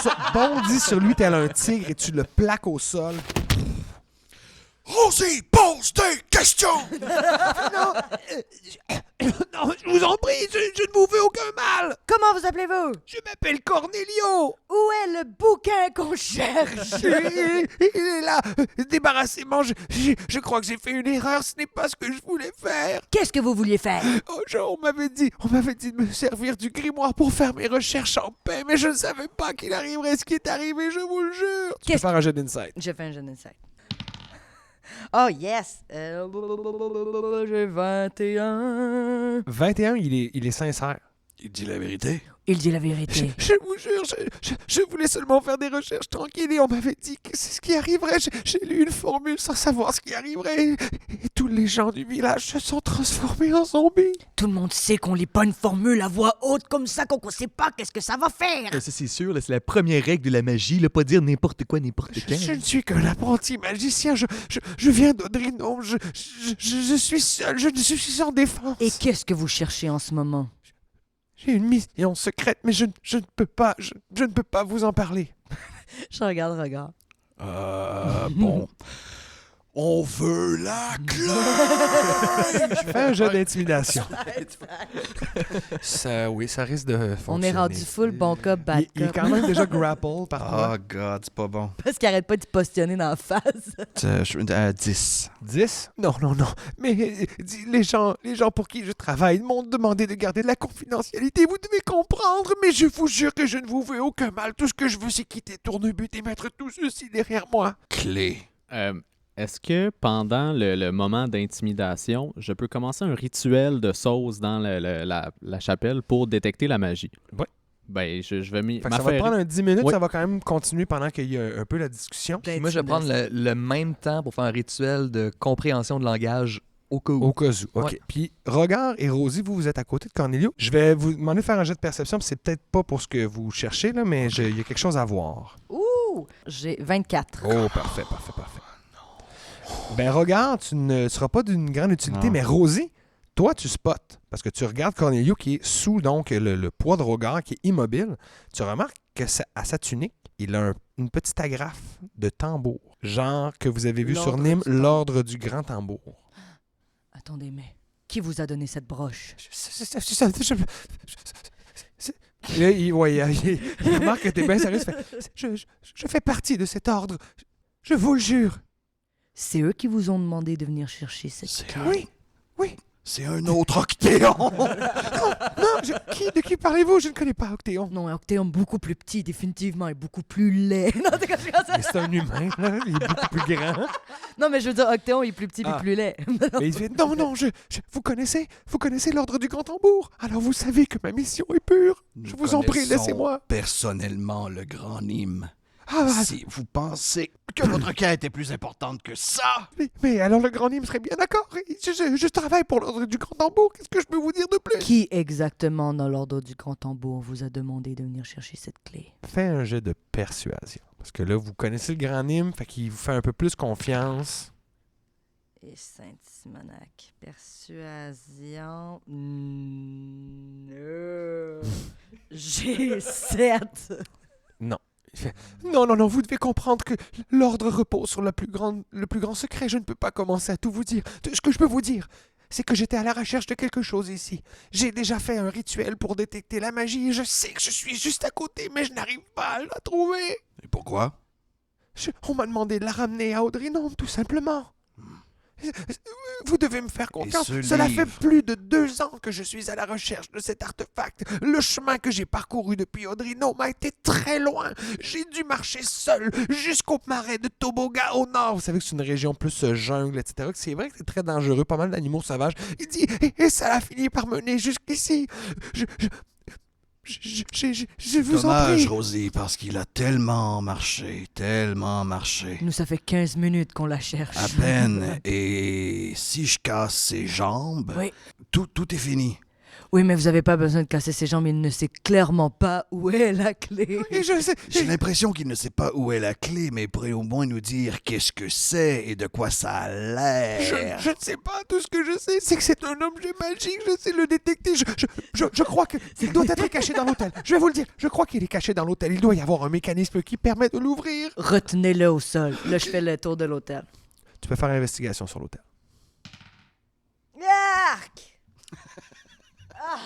Tu bondis sur lui tel un tigre et tu le plaques au sol. Rosie, pose des questions! Non, je vous en prie, je ne vous veux aucun mal! Comment vous appelez-vous? Je m'appelle Cornelio! Où est le bouquin qu'on cherche? Il est là! Débarrassez-moi, je crois que j'ai fait une erreur, ce n'est pas ce que je voulais faire! Qu'est-ce que vous vouliez faire? On m'avait dit de me servir du grimoire pour faire mes recherches en paix, mais je ne savais pas qu'il arriverait ce qui est arrivé, je vous le jure! Tu peux faire un jet d'insight. J'ai fait un jet d'insight. Oh yes! J'ai 21. 21, il est sincère. Il dit la vérité. Il dit la vérité. Je vous jure, je voulais seulement faire des recherches tranquilles et on m'avait dit que c'est ce qui arriverait. J'ai lu une formule sans savoir ce qui arriverait et tous les gens du village se sont transformés en zombies. Tout le monde sait qu'on lit pas une formule à voix haute comme ça, qu'on sait pas qu'est-ce que ça va faire. Ça, c'est sûr, là, c'est la première règle de la magie, là, pas dire n'importe quoi, n'importe quand. Je ne suis qu'un apprenti magicien. Je viens d'Audrinon. Je suis seul. Je suis sans défense. Et qu'est-ce que vous cherchez en ce moment? J'ai une mission secrète, mais je ne peux pas. Je ne peux pas vous en parler. Je regarde. Bon. On veut la clé! Fais un jeu d'intimidation. Ça risque de fonctionner. On est rendu full bon cop, bad Il est cop. quand même déjà grapple par toi. Oh god, c'est pas bon. Parce qu'il arrête pas de postionner dans la face. Je suis à 10. 10? Non. Mais les gens pour qui je travaille m'ont demandé de garder de la confidentialité. Vous devez comprendre, mais je vous jure que je ne vous veux aucun mal. Tout ce que je veux, c'est quitter Tournebut et mettre tout ceci derrière moi. Clé. Est-ce que pendant le moment d'intimidation, je peux commencer un rituel de sauce dans la chapelle pour détecter la magie? Oui. Ben, je vais Fait que ça va prendre un 10 minutes, Oui. ça va quand même continuer pendant qu'il y a un peu la discussion. Moi, je vais prendre le même temps pour faire un rituel de compréhension de langage au cas où. Au cas où, OK. Ouais. Puis, Regard et Rosie, vous êtes à côté de Cornelio. Je vais vous demander de faire un jet de perception, puis c'est peut-être pas pour ce que vous cherchez, là, mais il y a quelque chose à voir. Ouh! J'ai 24. Oh, parfait. Ben, Regard, tu ne seras pas d'une grande utilité, Non. mais Rosie, toi, tu spots. Parce que tu regardes Cornelio qui est sous donc le poids de Regard, qui est immobile. Tu remarques que à sa tunique, il a une petite agrafe de tambour. Genre que vous avez vu sur L'ordre Nîmes, du tambour. l'ordre du grand tambour. Attendez, mais qui vous a donné cette broche? Et là, il remarque que t'es bien sérieux. Il fait, je fais partie de cet ordre. Je vous le jure. C'est eux qui vous ont demandé de venir chercher cette C'est clé. Oui. C'est un autre Octéon! De qui parlez-vous? Je ne connais pas Octéon. Non, un Octéon beaucoup plus petit, définitivement, et beaucoup plus laid. Non, t'es comme ça. Mais c'est un humain, là. Il est beaucoup plus grand. Non, mais je veux dire, Octéon il est plus petit et Ah. plus laid. Mais il fait, non, vous connaissez l'ordre du Grand Tambour. Alors vous savez que ma mission est pure. Je Nous vous en prie, connaissons laissez-moi. personnellement le grand Nîmes. Ah, Si vous pensez que votre quête est plus importante que ça, mais alors le Grand Nîmes serait bien d'accord. Je travaille pour l'ordre du Grand Tambour. Qu'est-ce que je peux vous dire de plus? Qui exactement dans l'ordre du Grand Tambour vous a demandé de venir chercher cette clé? Fais un jet de persuasion. Parce que là, vous connaissez le Grand Nîmes, fait qu'il vous fait un peu plus confiance. Et Saint-Simonac. Persuasion. J'ai 7. Il fait, non, vous devez comprendre que l'ordre repose sur le plus grand secret. Je ne peux pas commencer à tout vous dire. Ce que je peux vous dire, c'est que j'étais à la recherche de quelque chose ici. J'ai déjà fait un rituel pour détecter la magie et je sais que je suis juste à côté, mais je n'arrive pas à la trouver. et pourquoi? On m'a demandé de la ramener à Audrinome, tout simplement. Vous devez me faire confiance. ce Cela livre? fait plus de 2 ans que je suis à la recherche de cet artefact. Le chemin que j'ai parcouru depuis Audrinome a été très loin. J'ai dû marcher seul jusqu'au marais de Toboga au nord. Vous savez que c'est une région plus jungle, etc. C'est vrai que c'est très dangereux, pas mal d'animaux sauvages. Il dit, et ça a fini par mener jusqu'ici. Je vous en Dommage, prie. Rosie, parce qu'il a tellement marché. Nous, ça fait 15 minutes qu'on la cherche. À peine. Et si je casse ses jambes, Oui. tout est fini. Oui, mais vous n'avez pas besoin de casser ses jambes. Il ne sait clairement pas où est la clé. Et je sais, J'ai l'impression qu'il ne sait pas où est la clé, mais il pourrait au moins nous dire qu'est-ce que c'est et de quoi ça a l'air. Je ne sais pas. Tout ce que je sais, c'est que c'est un objet magique. Je sais le détecter. Je crois qu'il doit être caché dans l'hôtel. Je vais vous le dire. Je crois qu'il est caché dans l'hôtel. Il doit y avoir un mécanisme qui permet de l'ouvrir. Retenez-le au sol. Là, je fais le tour de l'hôtel. Tu peux faire une investigation sur l'hôtel. Arc! Ah,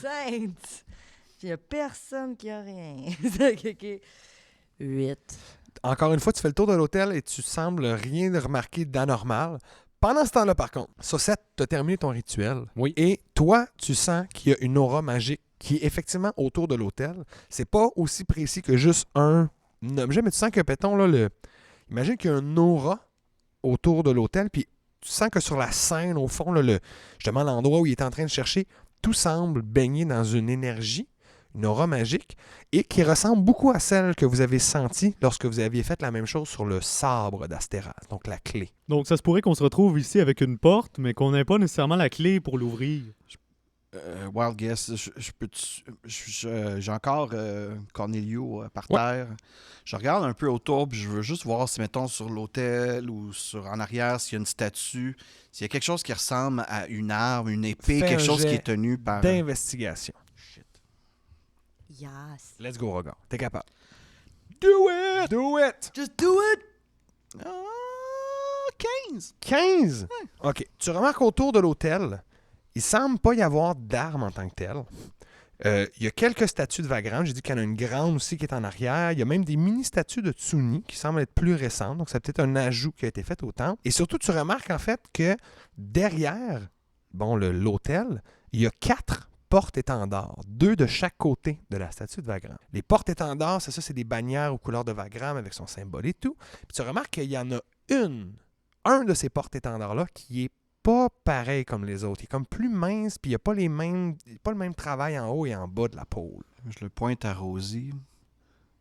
sainte! Il n'y a personne qui a rien. OK. 8. Encore une fois, tu fais le tour de l'hôtel et tu sembles rien remarquer d'anormal. Pendant ce temps-là, par contre, Saucette, tu as terminé ton rituel. Oui. Et toi, tu sens qu'il y a une aura magique qui est effectivement autour de l'hôtel. C'est pas aussi précis que juste un objet, mais tu sens que, pétons, là, imagine qu'il y a une aura autour de l'hôtel, puis tu sens que sur la scène, au fond, là, justement, l'endroit où il est en train de chercher, tout semble baigner dans une énergie, une aura magique, et qui ressemble beaucoup à celle que vous avez sentie lorsque vous aviez fait la même chose sur le sabre d'Astéras, donc la clé. Donc, ça se pourrait qu'on se retrouve ici avec une porte, mais qu'on n'ait pas nécessairement la clé pour l'ouvrir. Wild guess, j'ai encore Cornelio par terre. Je regarde un peu autour, puis je veux juste voir si, mettons, sur l'hôtel ou en arrière, s'il y a une statue, s'il y a quelque chose qui ressemble à une arme, une épée, Fais quelque un chose qui jet est tenu par... d'investigation. Yes. Let's go, Rogar. T'es capable. Do it! Do it! Just do it! 15! 15? OK. Tu remarques autour de l'hôtel, il semble pas y avoir d'armes en tant que telles. Il y a quelques statues de Vagrant. J'ai dit qu'il y en a une grande aussi qui est en arrière. Il y a même des mini-statues de Tsuni qui semblent être plus récentes. Donc, c'est peut-être un ajout qui a été fait au temple. Et surtout, tu remarques en fait que derrière l'hôtel, il y a 4 portes-étendards, 2 de chaque côté de la statue de Vagrant. Les portes-étendards, c'est des bannières aux couleurs de Vagrant avec son symbole et tout. Puis tu remarques qu'il y en a un de ces portes-étendards-là qui est pas pareil comme les autres. Il est comme plus mince, puis il n'y a pas le même travail en haut et en bas de la pôle. Je le pointe à Rosie.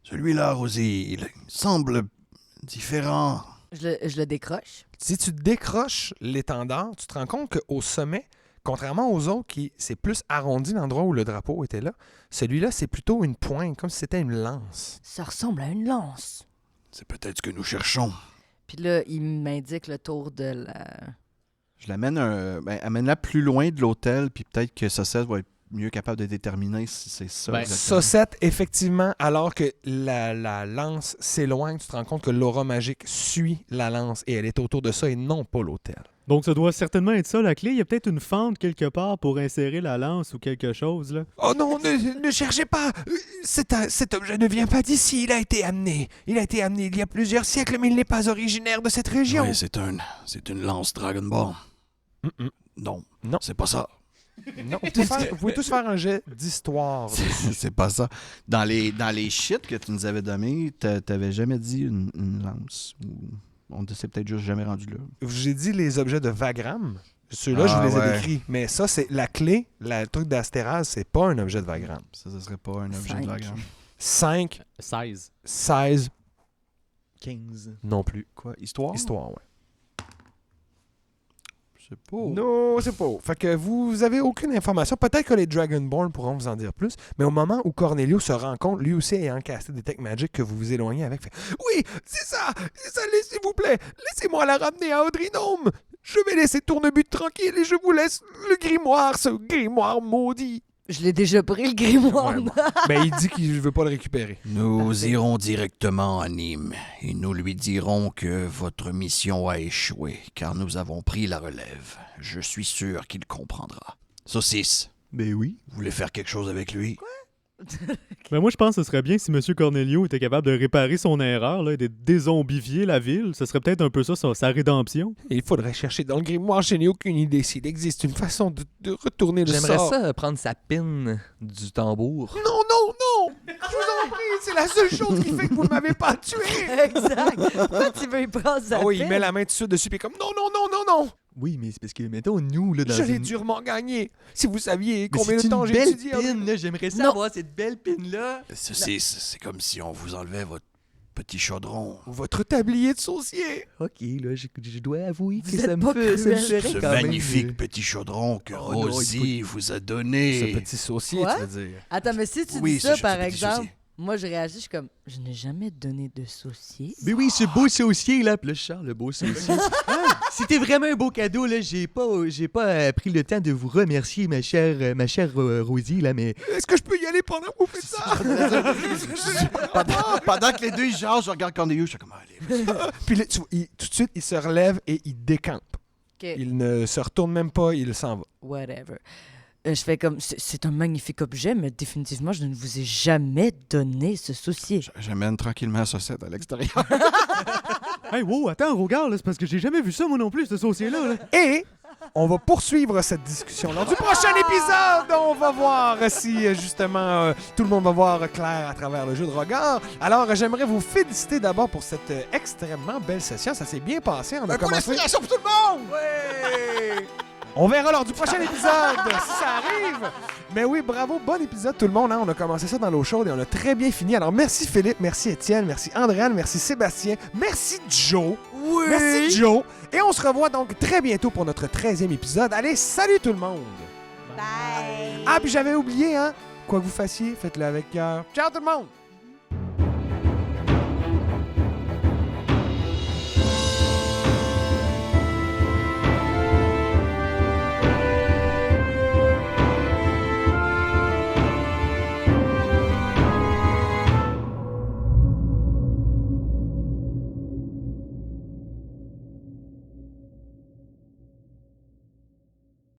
Celui-là, Rosie, il semble différent. Je le décroche. Si tu décroches l'étendard, tu te rends compte qu'au sommet, contrairement aux autres, c'est plus arrondi l'endroit où le drapeau était là, celui-là, c'est plutôt une pointe, comme si c'était une lance. Ça ressemble à une lance. C'est peut-être ce que nous cherchons. Puis là, il m'indique le tour de la... Je l'amène amène-la plus loin de l'hôtel, puis peut-être que Saucette va être mieux capable de déterminer si c'est ça. Ben, exactement. Saucette, effectivement, alors que la lance s'éloigne, tu te rends compte que l'aura magique suit la lance et elle est autour de ça et non pas l'autel. Donc, ça doit certainement être ça, la clé. Il y a peut-être une fente quelque part pour insérer la lance ou quelque chose, là. Oh non, ne cherchez pas! Cet objet ne vient pas d'ici, il a été amené. Il a été amené il y a plusieurs siècles, mais il n'est pas originaire de cette région. Oui, c'est une lance Dragon Ball. Mm-mm. Non, Non. c'est pas ça. Non, vous pouvez tous faire un jet d'histoire. C'est pas ça. Dans les shit que tu nous avais donnés, t'avais jamais dit une lance. On ne s'est peut-être juste jamais rendu là. J'ai dit les objets de Vagram. Ceux-là, je vous les ai décrits. Mais ça, c'est la clé, le truc d'Astéraz, c'est pas un objet de Vagram. Ça serait pas un objet 5. de Vagram. 5, 16. 16, 15. non plus. Quoi? Histoire? Histoire, ouais. C'est pas... Non, c'est pas. Fait que vous avez aucune information. Peut-être que les Dragonborn pourront vous en dire plus, mais au moment où Cornelio se rend compte, lui aussi ayant casté des Tech Magic, que vous vous éloignez avec, fait « Oui, c'est ça, s'il vous plaît, laissez-moi la ramener à Audrinome. Je vais laisser Tournebut tranquille et je vous laisse le grimoire, ce grimoire maudit. » Je l'ai déjà pris, le grimoire. Ouais, bon. Mais il dit qu'il ne veut pas le récupérer. Nous irons directement à Nîmes et nous lui dirons que votre mission a échoué car nous avons pris la relève. Je suis sûr qu'il comprendra. Saucisse, Ben oui. vous voulez faire quelque chose avec lui? Ben moi, je pense que ce serait bien si M. Cornelio était capable de réparer son erreur, là, et de dézombifier la ville. Ce serait peut-être un peu ça, sa rédemption. Il faudrait chercher dans le grimoire. Je n'ai aucune idée s'il existe une façon de retourner le J'aimerais sort. ça prendre sa pine du tambour. Non, non, non! Je vous en prie, c'est la seule chose qui fait que vous ne m'avez pas tué! Exact. Pourquoi tu veux y prendre sa Ah oui, il pelle? met la main dessus, puis comme non, non, non, non, non! Oui, mais c'est parce que, mettons, nous, là, dans Je l'ai une... durement gagné. Si vous saviez Mais combien c'est de temps une j'ai belle étudié. pine, là. J'aimerais ça Non. avoir cette belle pine-là. Saucisse, c'est comme si on vous enlevait votre petit chaudron. Votre tablier de saucier. OK, là, je dois avouer que Vous ça êtes me pas fait... Ça me cruel. ferait Ce quand même, magnifique petit chaudron que Oh non, Rosie vous a donné. Ce petit saucier, Quoi? tu veux dire. Attends, mais si tu Oui, dis ça, ce par petit exemple, saucier. moi, je réagis, je suis comme, je n'ai jamais donné de saucier. Mais oui, ce beau saucier, là. Puis là, Charles, le beau saucier. C'était vraiment un beau cadeau, là. J'ai pas pris le temps de vous remercier, ma chère Rosie, là, mais... Est-ce que je peux y aller pendant que vous faites ça? Pendant que les deux ils jasent, je regarde Cornelius, je suis comme, allez. Puis là, tout de suite, il se relève et il décampe. OK, Il ne se retourne même pas, il s'en va. whatever. Je fais comme, c'est un magnifique objet, mais définitivement, je ne vous ai jamais donné ce saucier. J'amène tranquillement la saucette à l'extérieur. Hey, wow, attends, regarde, là, c'est parce que j'ai jamais vu ça, moi non plus, ce saucier-là. Là. Et on va poursuivre cette discussion. Lors du prochain épisode, on va voir si justement tout le monde va voir clair à travers le jeu de regard. Alors, j'aimerais vous féliciter d'abord pour cette extrêmement belle session. Ça s'est bien passé. On a commencé. pour tout le monde! Ouais! On verra lors du prochain épisode si ça arrive. Mais oui, bravo, bon épisode tout le monde. Hein? On a commencé ça dans l'eau chaude et on a très bien fini. Alors merci Philippe, merci Étienne, merci Andréane, merci Sébastien, merci Joe. Oui! Merci Joe. Et on se revoit donc très bientôt pour notre 13e épisode. Allez, salut tout le monde. Bye! Ah, puis j'avais oublié, hein? Quoi que vous fassiez, faites-le avec cœur. Ciao tout le monde!